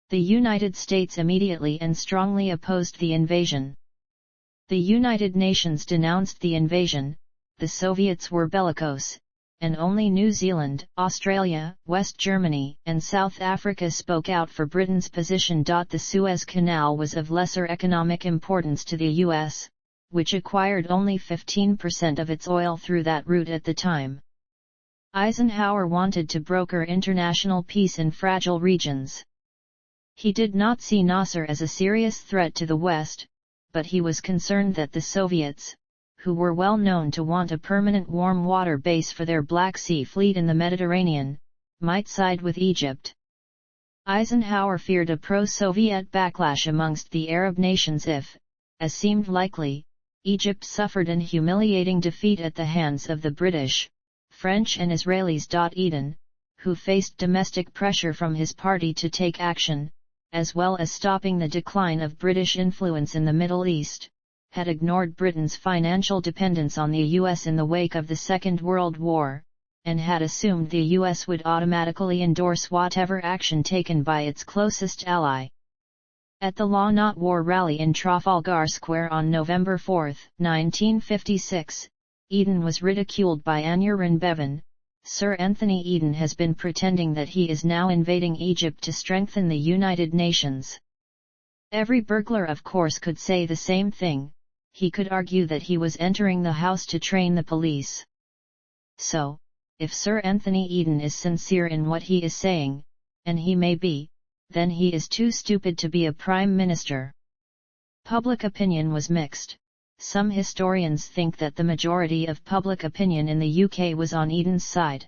The United States immediately and strongly opposed the invasion. The United Nations denounced the invasion. The Soviets were bellicose, and only New Zealand, Australia, West Germany, and South Africa spoke out for Britain's position. The Suez Canal was of lesser economic importance to the US, which acquired only 15% of its oil through that route at the time. Eisenhower wanted to broker international peace in fragile regions. He did not see Nasser as a serious threat to the West, but he was concerned that the Soviets, who were well known to want a permanent warm water base for their Black Sea fleet in the Mediterranean, might side with Egypt. Eisenhower feared a pro-Soviet backlash amongst the Arab nations if, as seemed likely, Egypt suffered an humiliating defeat at the hands of the British, French and Israelis. Eden, who faced domestic pressure from his party to take action, as well as stopping the decline of British influence in the Middle East, had ignored Britain's financial dependence on the US in the wake of the Second World War, and had assumed the US would automatically endorse whatever action taken by its closest ally. At the Law Not War rally in Trafalgar Square on November 4, 1956, Eden was ridiculed by Aneurin Bevan. Sir Anthony Eden has been pretending that he is now invading Egypt to strengthen the United Nations. Every burglar of course could say the same thing. He could argue that he was entering the house to train the police. So, if Sir Anthony Eden is sincere in what he is saying, and he may be, then he is too stupid to be a Prime Minister. Public opinion was mixed. Some historians think that the majority of public opinion in the UK was on Eden's side.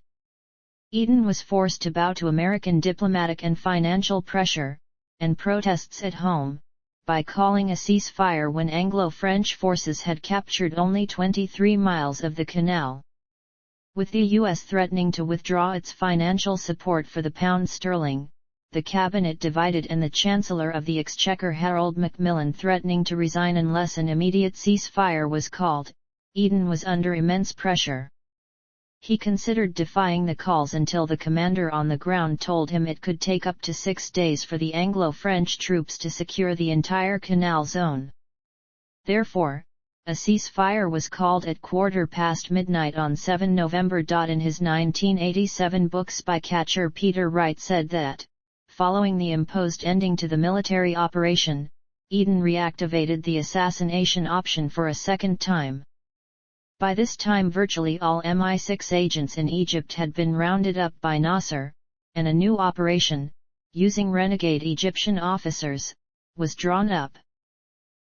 Eden was forced to bow to American diplomatic and financial pressure, and protests at home, by calling a ceasefire when Anglo-French forces had captured only 23 miles of the canal. With the US threatening to withdraw its financial support for the pound sterling, the cabinet divided and the Chancellor of the Exchequer Harold Macmillan threatening to resign unless an immediate ceasefire was called, Eden was under immense pressure. He considered defying the calls until the commander on the ground told him it could take up to 6 days for the Anglo-French troops to secure the entire canal zone. Therefore, a ceasefire was called at midnight on 7 November. In his 1987 book Spycatcher, Peter Wright said that, following the imposed ending to the military operation, Eden reactivated the assassination option for a second time. By this time virtually all MI6 agents in Egypt had been rounded up by Nasser, and a new operation, using renegade Egyptian officers, was drawn up.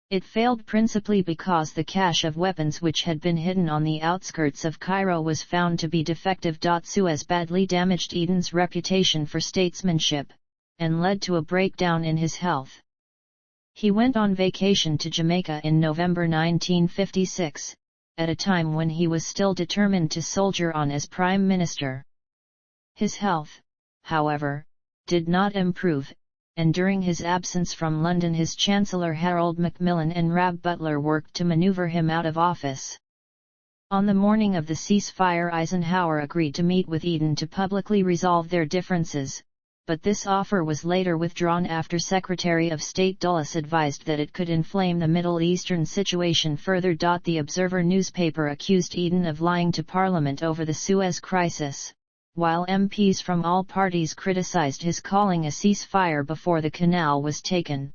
It failed principally because the cache of weapons which had been hidden on the outskirts of Cairo was found to be defective. Suez badly damaged Eden's reputation for statesmanship, and led to a breakdown in his health. He went on vacation to Jamaica in November 1956, at a time when he was still determined to soldier on as Prime Minister. His health, however, did not improve, and during his absence from London his Chancellor Harold Macmillan and Rab Butler worked to maneuver him out of office. On the morning of the ceasefire Eisenhower agreed to meet with Eden to publicly resolve their differences, but this offer was later withdrawn after Secretary of State Dulles advised that it could inflame the Middle Eastern situation further. The Observer newspaper accused Eden of lying to Parliament over the Suez Crisis, while MPs from all parties criticised his calling a ceasefire before the canal was taken.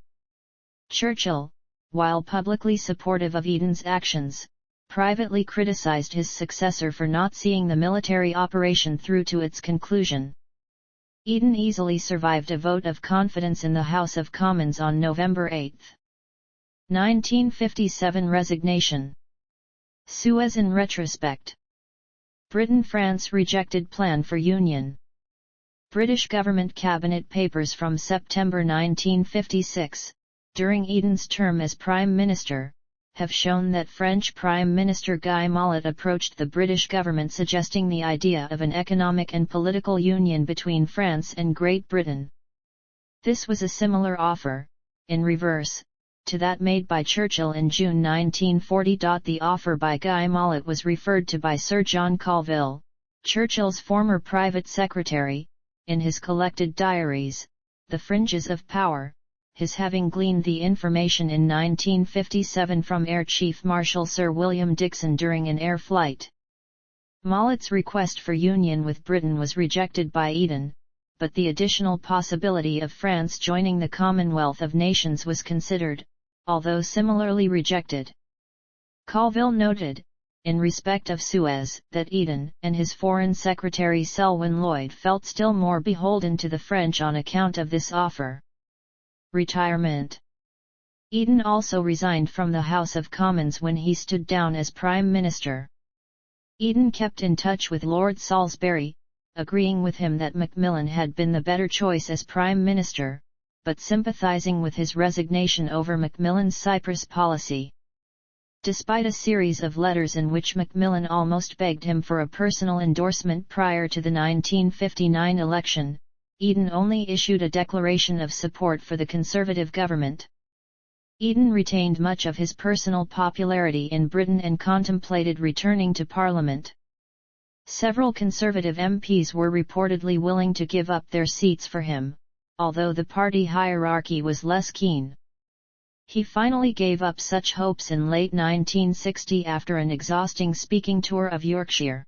Churchill, while publicly supportive of Eden's actions, privately criticised his successor for not seeing the military operation through to its conclusion. Eden easily survived a vote of confidence in the House of Commons on November 8. 1957 resignation. Suez in retrospect. Britain-France rejected plan for union. British government cabinet papers from September 1956, during Eden's term as Prime Minister, have shown that French Prime Minister Guy Mollet approached the British government suggesting the idea of an economic and political union between France and Great Britain. This was a similar offer, in reverse, to that made by Churchill in June 1940. The offer by Guy Mollet was referred to by Sir John Colville, Churchill's former private secretary, in his collected diaries, The Fringes of Power, his having gleaned the information in 1957 from Air Chief Marshal Sir William Dixon during an air flight. Mollett's request for union with Britain was rejected by Eden, but the additional possibility of France joining the Commonwealth of Nations was considered, although similarly rejected. Colville noted, in respect of Suez, that Eden and his Foreign Secretary Selwyn Lloyd felt still more beholden to the French on account of this offer. Retirement. Eden also resigned from the House of Commons when he stood down as Prime Minister. Eden kept in touch with Lord Salisbury, agreeing with him that Macmillan had been the better choice as Prime Minister, but sympathising with his resignation over Macmillan's Cyprus policy. Despite a series of letters in which Macmillan almost begged him for a personal endorsement prior to the 1959 election, Eden only issued a declaration of support for the Conservative government. Eden retained much of his personal popularity in Britain and contemplated returning to Parliament. Several Conservative MPs were reportedly willing to give up their seats for him, although the party hierarchy was less keen. He finally gave up such hopes in late 1960 after an exhausting speaking tour of Yorkshire.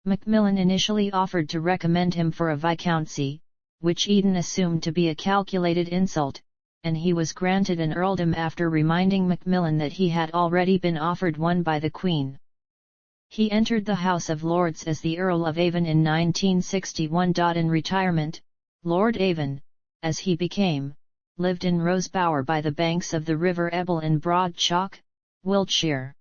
Macmillan initially offered to recommend him for a viscountcy, which Eden assumed to be a calculated insult, and he was granted an earldom after reminding Macmillan that he had already been offered one by the Queen. He entered the House of Lords as the Earl of Avon in 1961. In retirement, Lord Avon, as he became, lived in Rosebower by the banks of the River Ebble in Broad Chalk, Wiltshire.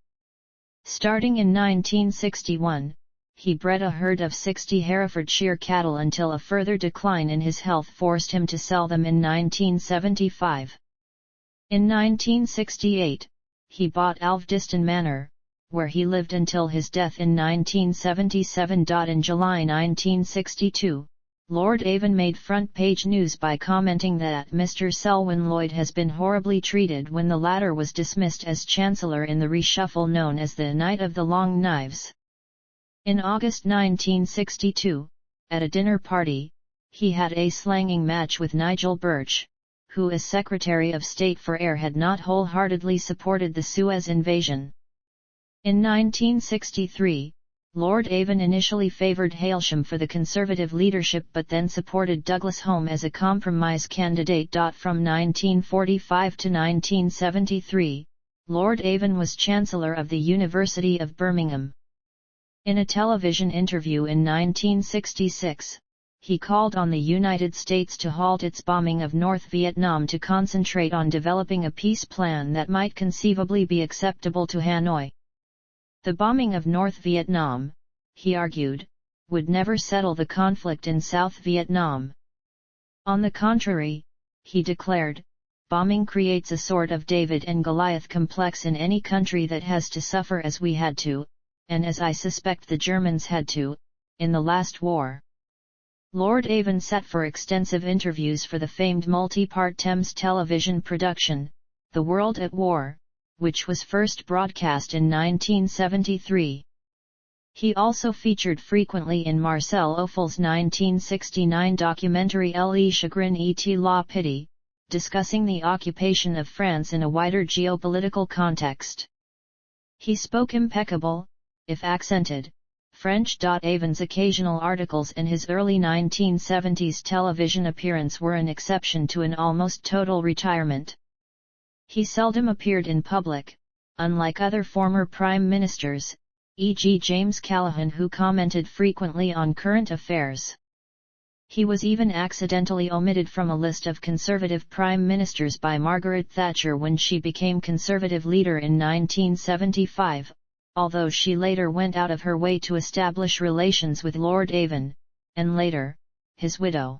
Starting in 1961, he bred a herd of 60 Herefordshire cattle until a further decline in his health forced him to sell them in 1975. In 1968, he bought Alvdiston Manor, where he lived until his death in 1977. In July 1962, Lord Avon made front-page news by commenting that Mr. Selwyn Lloyd has been horribly treated when the latter was dismissed as Chancellor in the reshuffle known as the Night of the Long Knives. In August 1962, at a dinner party, he had a slanging match with Nigel Birch, who as Secretary of State for Air had not wholeheartedly supported the Suez invasion. In 1963, Lord Avon initially favoured Hailsham for the Conservative leadership but then supported Douglas Home as a compromise candidate. From 1945 to 1973, Lord Avon was Chancellor of the University of Birmingham. In a television interview in 1966, he called on the United States to halt its bombing of North Vietnam to concentrate on developing a peace plan that might conceivably be acceptable to Hanoi. The bombing of North Vietnam, he argued, would never settle the conflict in South Vietnam. On the contrary, he declared, bombing creates a sort of David and Goliath complex in any country that has to suffer as we had to, and as I suspect the Germans had to, in the last war. Lord Avon sat for extensive interviews for the famed multi-part Thames television production, The World at War, which was first broadcast in 1973. He also featured frequently in Marcel Ophel's 1969 documentary Le Chagrin et la Pitié, discussing the occupation of France in a wider geopolitical context. He spoke impeccable, if accented, French. Avon's occasional articles and his early 1970s television appearance were an exception to an almost total retirement. He seldom appeared in public, unlike other former prime ministers, e.g. James Callaghan, who commented frequently on current affairs. He was even accidentally omitted from a list of Conservative prime ministers by Margaret Thatcher when she became Conservative leader in 1975, although she later went out of her way to establish relations with Lord Avon, and later, his widow.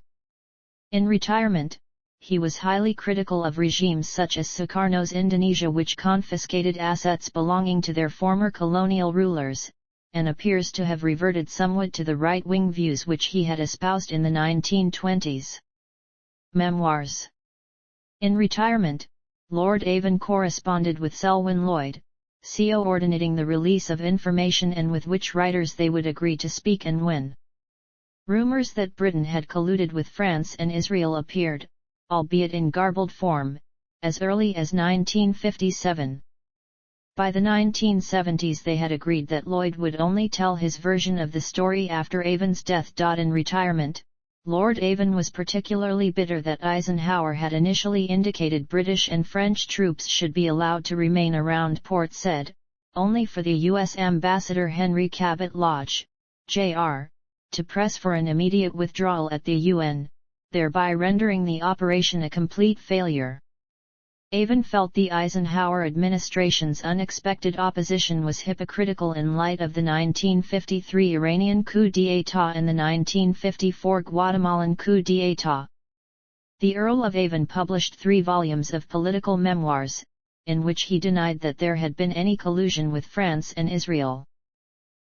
In retirement, he was highly critical of regimes such as Sukarno's Indonesia, which confiscated assets belonging to their former colonial rulers, and appears to have reverted somewhat to the right-wing views which he had espoused in the 1920s. Memoirs. In retirement, Lord Avon corresponded with Selwyn Lloyd, coordinating the release of information and with which writers they would agree to speak and when. Rumours that Britain had colluded with France and Israel appeared, albeit in garbled form, as early as 1957. By the 1970s they had agreed that Lloyd would only tell his version of the story after Avon's death. In retirement, Lord Avon was particularly bitter that Eisenhower had initially indicated British and French troops should be allowed to remain around Port Said, only for the U.S. Ambassador Henry Cabot Lodge, Jr., to press for an immediate withdrawal at the UN, thereby rendering the operation a complete failure. Avon felt the Eisenhower administration's unexpected opposition was hypocritical in light of the 1953 Iranian coup d'état and the 1954 Guatemalan coup d'état. The Earl of Avon published 3 volumes of political memoirs, in which he denied that there had been any collusion with France and Israel.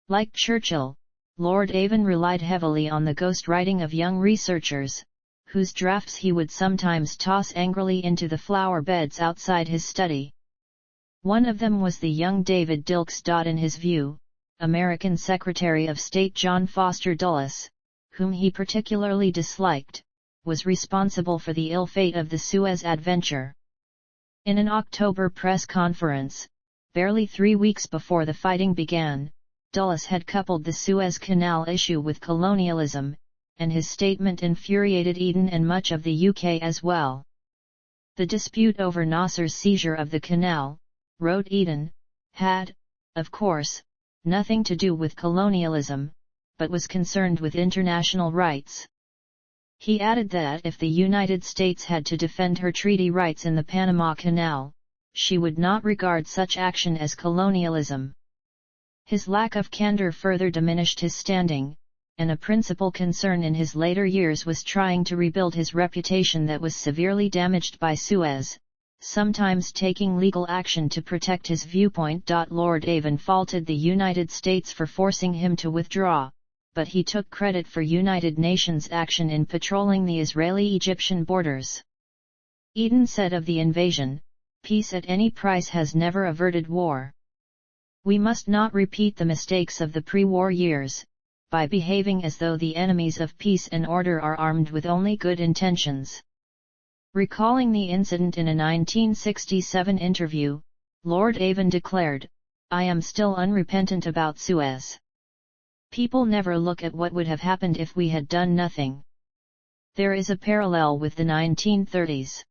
Like Churchill, Lord Avon relied heavily on the ghostwriting of young researchers, whose drafts he would sometimes toss angrily into the flower beds outside his study. One of them was the young David Dilks. In his view, American Secretary of State John Foster Dulles, whom he particularly disliked, was responsible for the ill fate of the Suez adventure. In an October press conference, barely 3 weeks before the fighting began, Dulles had coupled the Suez Canal issue with colonialism, and his statement infuriated Eden and much of the UK as well. The dispute over Nasser's seizure of the canal, wrote Eden, had, of course, nothing to do with colonialism, but was concerned with international rights. He added that if the United States had to defend her treaty rights in the Panama Canal, she would not regard such action as colonialism. His lack of candor further diminished his standing, and a principal concern in his later years was trying to rebuild his reputation that was severely damaged by Suez, sometimes taking legal action to protect his viewpoint. Lord Avon faulted the United States for forcing him to withdraw, but he took credit for United Nations action in patrolling the Israeli-Egyptian borders. Eden said of the invasion, "Peace at any price has never averted war. We must not repeat the mistakes of the pre-war years, by behaving as though the enemies of peace and order are armed with only good intentions." Recalling the incident in a 1967 interview, Lord Avon declared, "I am still unrepentant about Suez. People never look at what would have happened if we had done nothing." There is a parallel with the 1930s.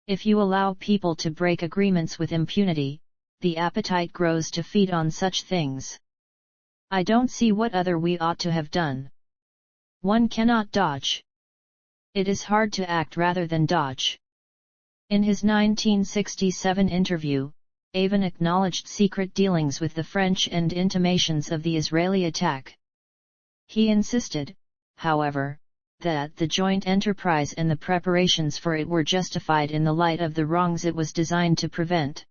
If you allow people to break agreements with impunity, the appetite grows to feed on such things. I don't see what other we ought to have done. One cannot dodge. It is hard to act rather than dodge. In his 1967 interview, Avon acknowledged secret dealings with the French and intimations of the Israeli attack. He insisted, however, that the joint enterprise and the preparations for it were justified in the light of the wrongs it was designed to prevent.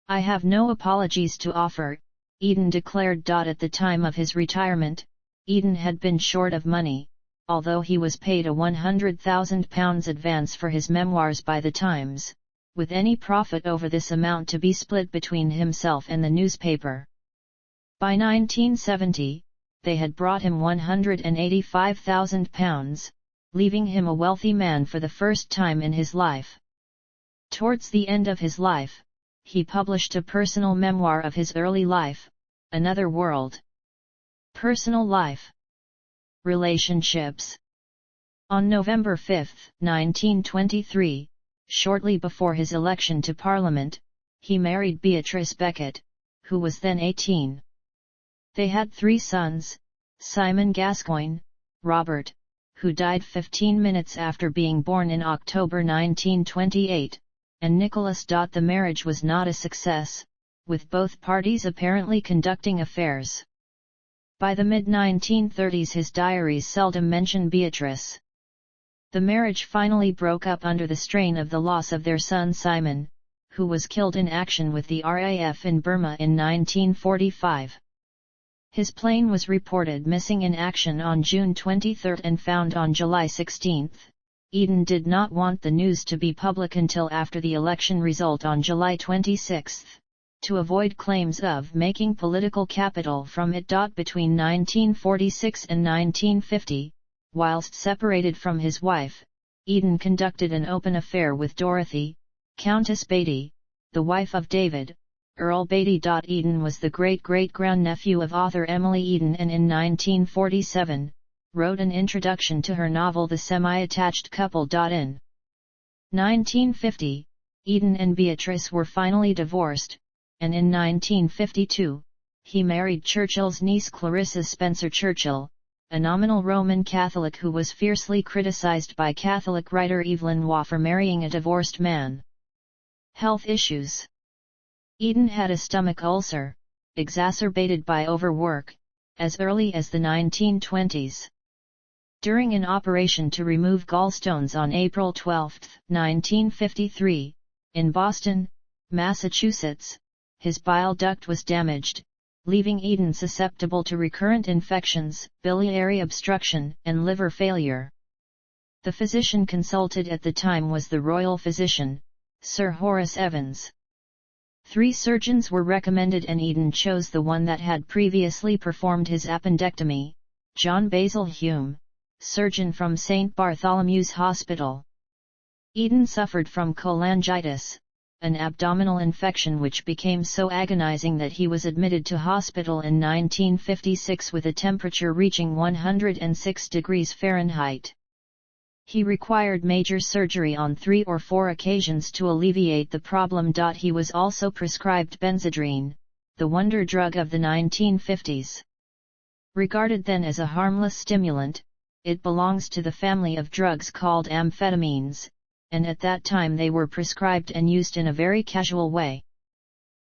"I have no apologies to offer," Eden declared. At the time of his retirement, Eden had been short of money, although he was paid a £100,000 advance for his memoirs by the Times, with any profit over this amount to be split between himself and the newspaper. By 1970, they had brought him £185,000, leaving him a wealthy man for the first time in his life. Towards the end of his life, he published a personal memoir of his early life, Another World. Personal life. Relationships. On November 5, 1923, shortly before his election to Parliament, he married Beatrice Beckett, who was then 18. They had 3 sons, Simon Gascoigne, Robert, who died 15 minutes after being born in October 1928, and Nicholas. The marriage was not a success, with both parties apparently conducting affairs. By the mid-1930s his diaries seldom mention Beatrice. The marriage finally broke up under the strain of the loss of their son Simon, who was killed in action with the RAF in Burma in 1945. His plane was reported missing in action on June 23 and found on July 16. Eden did not want the news to be public until after the election result on July 26, to avoid claims of making political capital from it. Between 1946 and 1950, whilst separated from his wife, Eden conducted an open affair with Dorothy, Countess Beatty, the wife of David, Earl Beatty. Eden was the great-great-grandnephew of author Emily Eden and in 1947, wrote an introduction to her novel The Semi-Attached Couple. In 1950, Eden and Beatrice were finally divorced, and in 1952, he married Churchill's niece Clarissa Spencer Churchill, a nominal Roman Catholic who was fiercely criticized by Catholic writer Evelyn Waugh for marrying a divorced man. Health issues. Eden had a stomach ulcer, exacerbated by overwork, as early as the 1920s. During an operation to remove gallstones on April 12, 1953, in Boston, Massachusetts, his bile duct was damaged, leaving Eden susceptible to recurrent infections, biliary obstruction, and liver failure. The physician consulted at the time was the royal physician, Sir Horace Evans. 3 surgeons were recommended and Eden chose the one that had previously performed his appendectomy, John Basil Hume, surgeon from St. Bartholomew's Hospital. Eden suffered from cholangitis, an abdominal infection which became so agonizing that he was admitted to hospital in 1956 with a temperature reaching 106 degrees Fahrenheit. He required major surgery on 3 or 4 occasions to alleviate the problem. He was also prescribed Benzedrine, the wonder drug of the 1950s. Regarded then as a harmless stimulant, it belongs to the family of drugs called amphetamines, and at that time they were prescribed and used in a very casual way.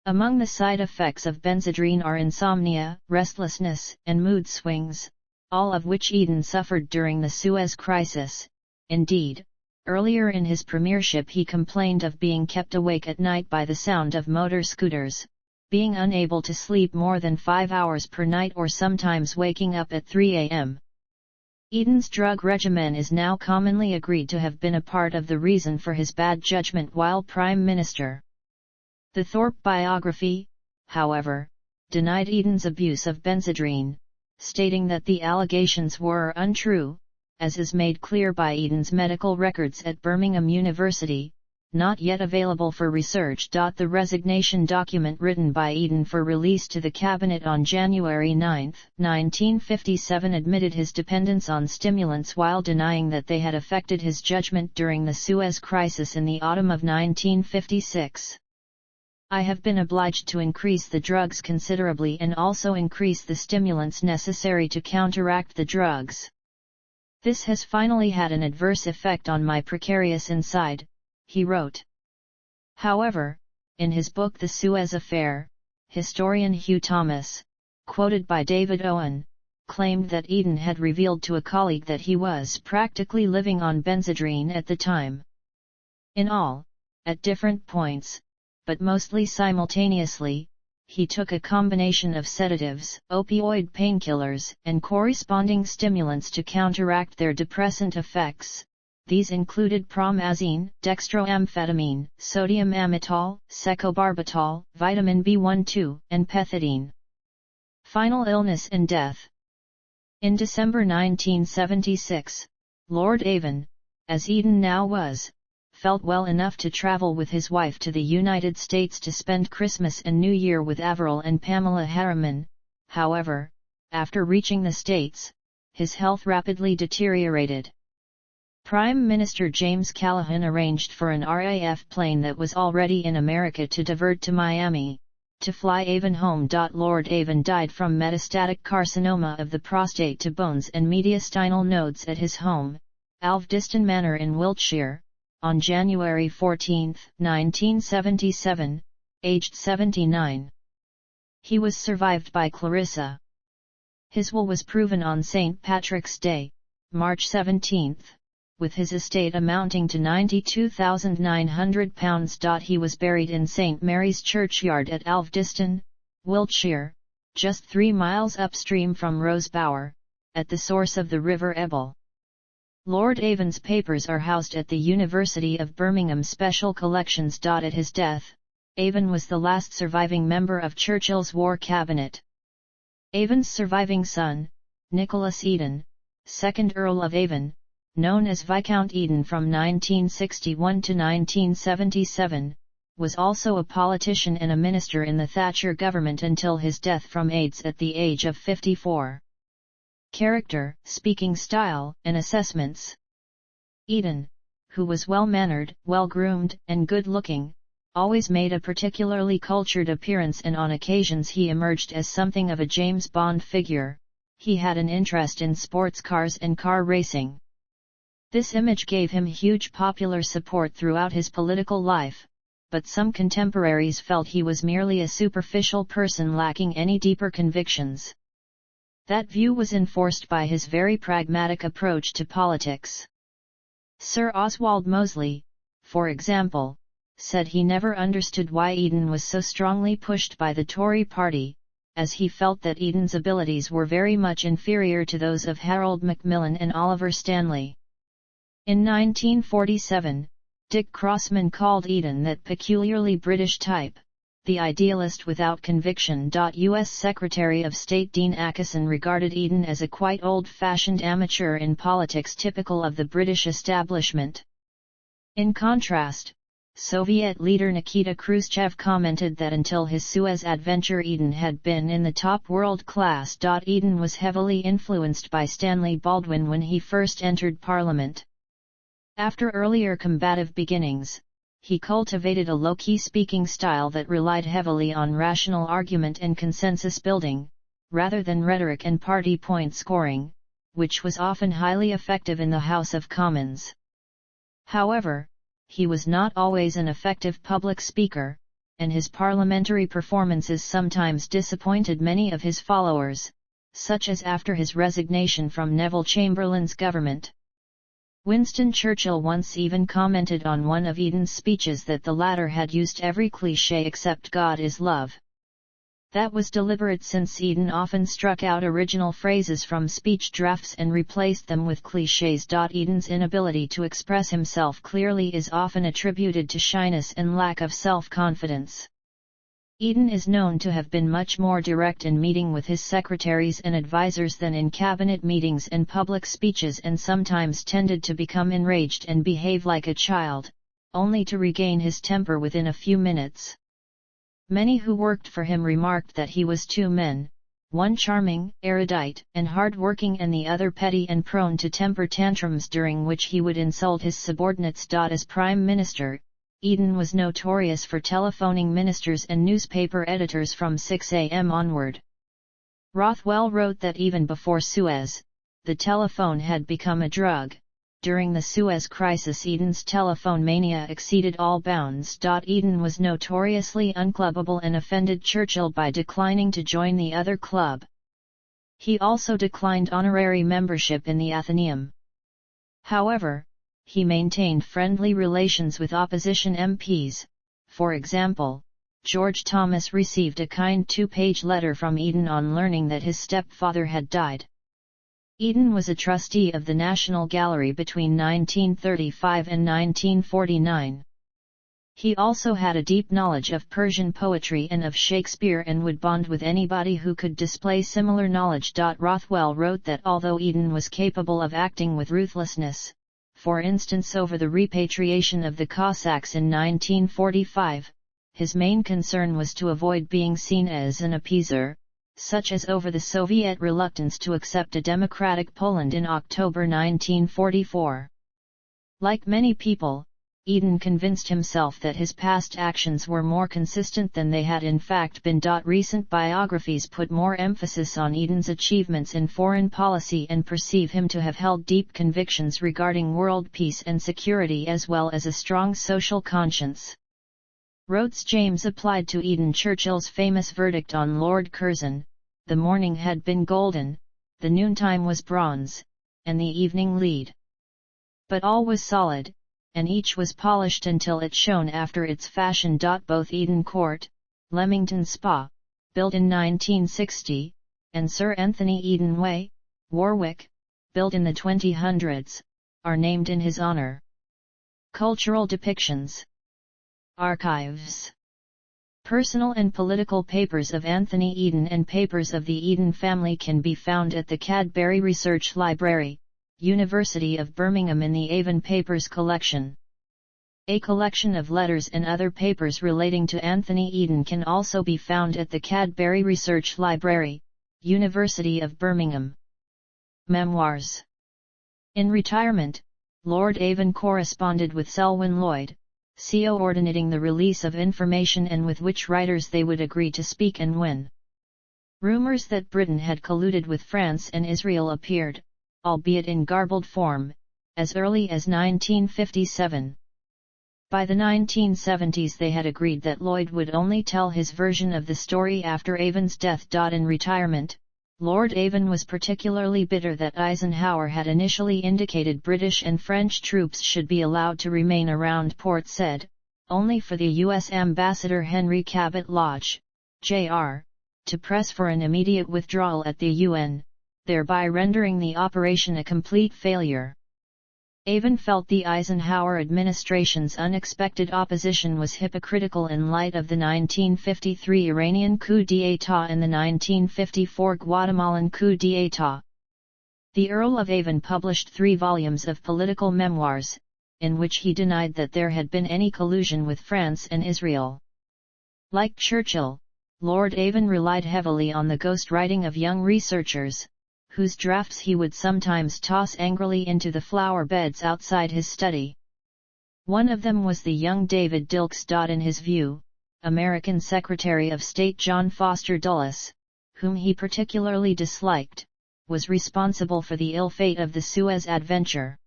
Among the side effects of Benzedrine are insomnia, restlessness, and mood swings, all of which Eden suffered during the Suez Crisis. Indeed, earlier in his premiership he complained of being kept awake at night by the sound of motor scooters, being unable to sleep more than 5 hours per night or sometimes waking up at 3 a.m. Eden's drug regimen is now commonly agreed to have been a part of the reason for his bad judgment while Prime Minister. The Thorpe biography, however, denied Eden's abuse of Benzedrine, stating that the allegations were untrue, as is made clear by Eden's medical records at Birmingham University, not yet available for research. The resignation document written by Eden for release to the Cabinet on January 9, 1957 admitted his dependence on stimulants while denying that they had affected his judgment during the Suez Crisis in the autumn of 1956. I have been obliged to increase the drugs considerably and also increase the stimulants necessary to counteract the drugs. This has finally had an adverse effect on my precarious inside, he wrote. However, in his book The Suez Affair, historian Hugh Thomas, quoted by David Owen, claimed that Eden had revealed to a colleague that he was practically living on Benzedrine at the time. In all, at different points, but mostly simultaneously, he took a combination of sedatives, opioid painkillers, and corresponding stimulants to counteract their depressant effects. These included promazine, dextroamphetamine, sodium amytal, secobarbital, vitamin B12, and pethidine. Final illness and death. In December 1976, Lord Avon, as Eden now was, felt well enough to travel with his wife to the United States to spend Christmas and New Year with Averil and Pamela Harriman. However, after reaching the States, his health rapidly deteriorated. Prime Minister James Callaghan arranged for an RAF plane that was already in America to divert to Miami, to fly Avon home. Lord Avon died from metastatic carcinoma of the prostate to bones and mediastinal nodes at his home, Alvdiston Manor in Wiltshire, on January 14, 1977, aged 79. He was survived by Clarissa. His will was proven on St. Patrick's Day, March 17, with his estate amounting to £92,900. He was buried in St. Mary's Churchyard at Alvdiston, Wiltshire, just 3 miles upstream from Rosebower, at the source of the River Ebble. Lord Avon's papers are housed at the University of Birmingham Special Collections. At his death, Avon was the last surviving member of Churchill's War Cabinet. Avon's surviving son, Nicholas Eden, 2nd Earl of Avon, known as Viscount Eden from 1961 to 1977, was also a politician and a minister in the Thatcher government until his death from AIDS at the age of 54. Character, speaking style, and assessments. Eden, who was well-mannered, well-groomed, and good-looking, always made a particularly cultured appearance, and on occasions he emerged as something of a James Bond figure. He had an interest in sports cars and car racing. This image gave him huge popular support throughout his political life, but some contemporaries felt he was merely a superficial person lacking any deeper convictions. That view was enforced by his very pragmatic approach to politics. Sir Oswald Mosley, for example, said he never understood why Eden was so strongly pushed by the Tory party, as he felt that Eden's abilities were very much inferior to those of Harold Macmillan and Oliver Stanley. In 1947, Dick Crossman called Eden that peculiarly British type, the idealist without conviction. U.S. Secretary of State Dean Acheson regarded Eden as a quite old-fashioned amateur in politics typical of the British establishment. In contrast, Soviet leader Nikita Khrushchev commented that until his Suez adventure Eden had been in the top world class. Eden was heavily influenced by Stanley Baldwin when he first entered Parliament. After earlier combative beginnings, he cultivated a low-key speaking style that relied heavily on rational argument and consensus building, rather than rhetoric and party point scoring, which was often highly effective in the House of Commons. However, he was not always an effective public speaker, and his parliamentary performances sometimes disappointed many of his followers, such as after his resignation from Neville Chamberlain's government. Winston Churchill once even commented on one of Eden's speeches that the latter had used every cliché except "God is love." That was deliberate, since Eden often struck out original phrases from speech drafts and replaced them with clichés. Eden's inability to express himself clearly is often attributed to shyness and lack of self-confidence. Eden is known to have been much more direct in meeting with his secretaries and advisers than in cabinet meetings and public speeches, and sometimes tended to become enraged and behave like a child, only to regain his temper within a few minutes. Many who worked for him remarked that he was two men, one charming, erudite, and hard-working, and the other petty and prone to temper tantrums during which he would insult his subordinates. As Prime Minister, Eden was notorious for telephoning ministers and newspaper editors from 6 a.m. onward. Rothwell wrote that even before Suez, the telephone had become a drug. During the Suez crisis, Eden's telephone mania exceeded all bounds. Eden was notoriously unclubbable and offended Churchill by declining to join the other club. He also declined honorary membership in the Athenaeum. However, he maintained friendly relations with opposition MPs. For example, George Thomas received a kind 2-page letter from Eden on learning that his stepfather had died. Eden was a trustee of the National Gallery between 1935 and 1949. He also had a deep knowledge of Persian poetry and of Shakespeare, and would bond with anybody who could display similar knowledge. Rothwell wrote that although Eden was capable of acting with ruthlessness, for instance over the repatriation of the Cossacks in 1945, his main concern was to avoid being seen as an appeaser, such as over the Soviet reluctance to accept a democratic Poland in October 1944. Like many people, Eden convinced himself that his past actions were more consistent than they had in fact been. Recent biographies put more emphasis on Eden's achievements in foreign policy and perceive him to have held deep convictions regarding world peace and security, as well as a strong social conscience. Rhodes James applied to Eden Churchill's famous verdict on Lord Curzon: "The morning had been golden, the noontime was bronze, and the evening lead. But all was solid, and each was polished until it shone after its fashion." Both Eden Court, Leamington Spa, built in 1960, and Sir Anthony Eden Way, Warwick, built in the 2000s, are named in his honour. Cultural depictions. Archives. Personal and political papers of Anthony Eden and papers of the Eden family can be found at the Cadbury Research Library, University of Birmingham, in the Avon Papers collection. A collection of letters and other papers relating to Anthony Eden can also be found at the Cadbury Research Library, University of Birmingham. Memoirs. In retirement, Lord Avon corresponded with Selwyn Lloyd, coordinating the release of information and with which writers they would agree to speak and when. Rumours that Britain had colluded with France and Israel appeared, albeit in garbled form, as early as 1957. By the 1970s they had agreed that Lloyd would only tell his version of the story after Avon's death. In retirement, Lord Avon was particularly bitter that Eisenhower had initially indicated British and French troops should be allowed to remain around Port Said, only for the U.S. Ambassador Henry Cabot Lodge, Jr., to press for an immediate withdrawal at the UN, thereby rendering the operation a complete failure. Avon felt the Eisenhower administration's unexpected opposition was hypocritical in light of the 1953 Iranian coup d'état and the 1954 Guatemalan coup d'état. The Earl of Avon published 3 volumes of political memoirs, in which he denied that there had been any collusion with France and Israel. Like Churchill, Lord Avon relied heavily on the ghostwriting of young researchers, whose drafts he would sometimes toss angrily into the flower beds outside his study. One of them was the young David Dilks. In his view, American Secretary of State John Foster Dulles, whom he particularly disliked, was responsible for the ill fate of the Suez adventure.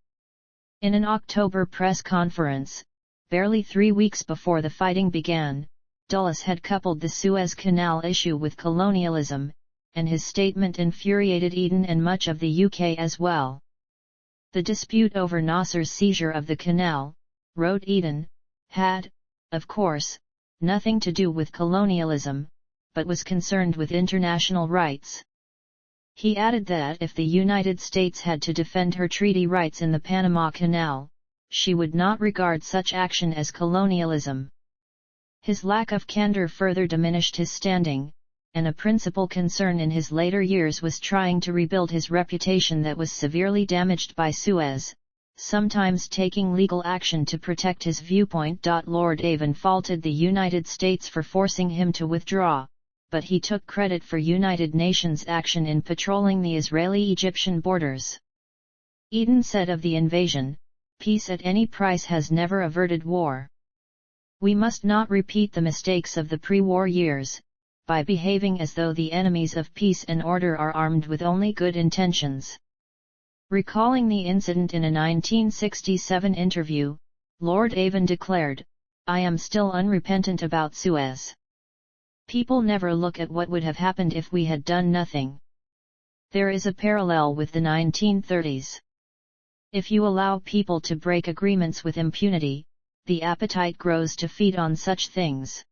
In an October press conference, barely 3 weeks before the fighting began, Dulles had coupled the Suez Canal issue with colonialism, and his statement infuriated Eden and much of the UK as well. The dispute over Nasser's seizure of the canal, wrote Eden, had, of course, nothing to do with colonialism, but was concerned with international rights. He added that if the United States had to defend her treaty rights in the Panama Canal, she would not regard such action as colonialism. His lack of candor further diminished his standing, and a principal concern in his later years was trying to rebuild his reputation that was severely damaged by Suez, sometimes taking legal action to protect his viewpoint. Lord Avon faulted the United States for forcing him to withdraw, but he took credit for United Nations action in patrolling the Israeli-Egyptian borders. Eden said of the invasion, "Peace at any price has never averted war. We must not repeat the mistakes of the pre-war years, by behaving as though the enemies of peace and order are armed with only good intentions." Recalling the incident in a 1967 interview, Lord Avon declared, "I am still unrepentant about Suez. People never look at what would have happened if we had done nothing." There is a parallel with the 1930s. If you allow people to break agreements with impunity, the appetite grows to feed on such things.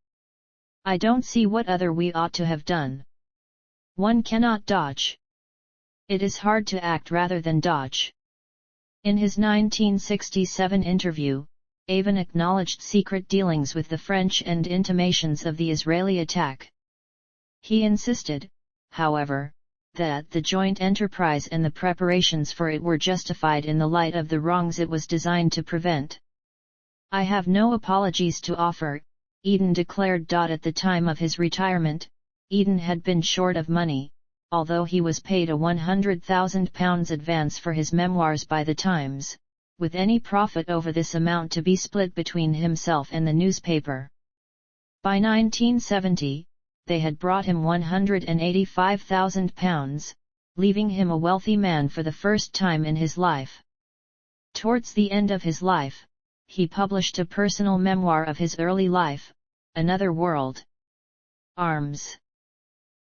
I don't see what other we ought to have done. One cannot dodge. It is hard to act rather than dodge. In his 1967 interview, Avon acknowledged secret dealings with the French and intimations of the Israeli attack. He insisted, however, that the joint enterprise and the preparations for it were justified in the light of the wrongs it was designed to prevent. "I have no apologies to offer," Eden declared. At the time of his retirement, Eden had been short of money, although he was paid a £100,000 advance for his memoirs by the Times, with any profit over this amount to be split between himself and the newspaper. By 1970, they had brought him £185,000, leaving him a wealthy man for the first time in his life. Towards the end of his life, he published a personal memoir of his early life, Another World. Arms.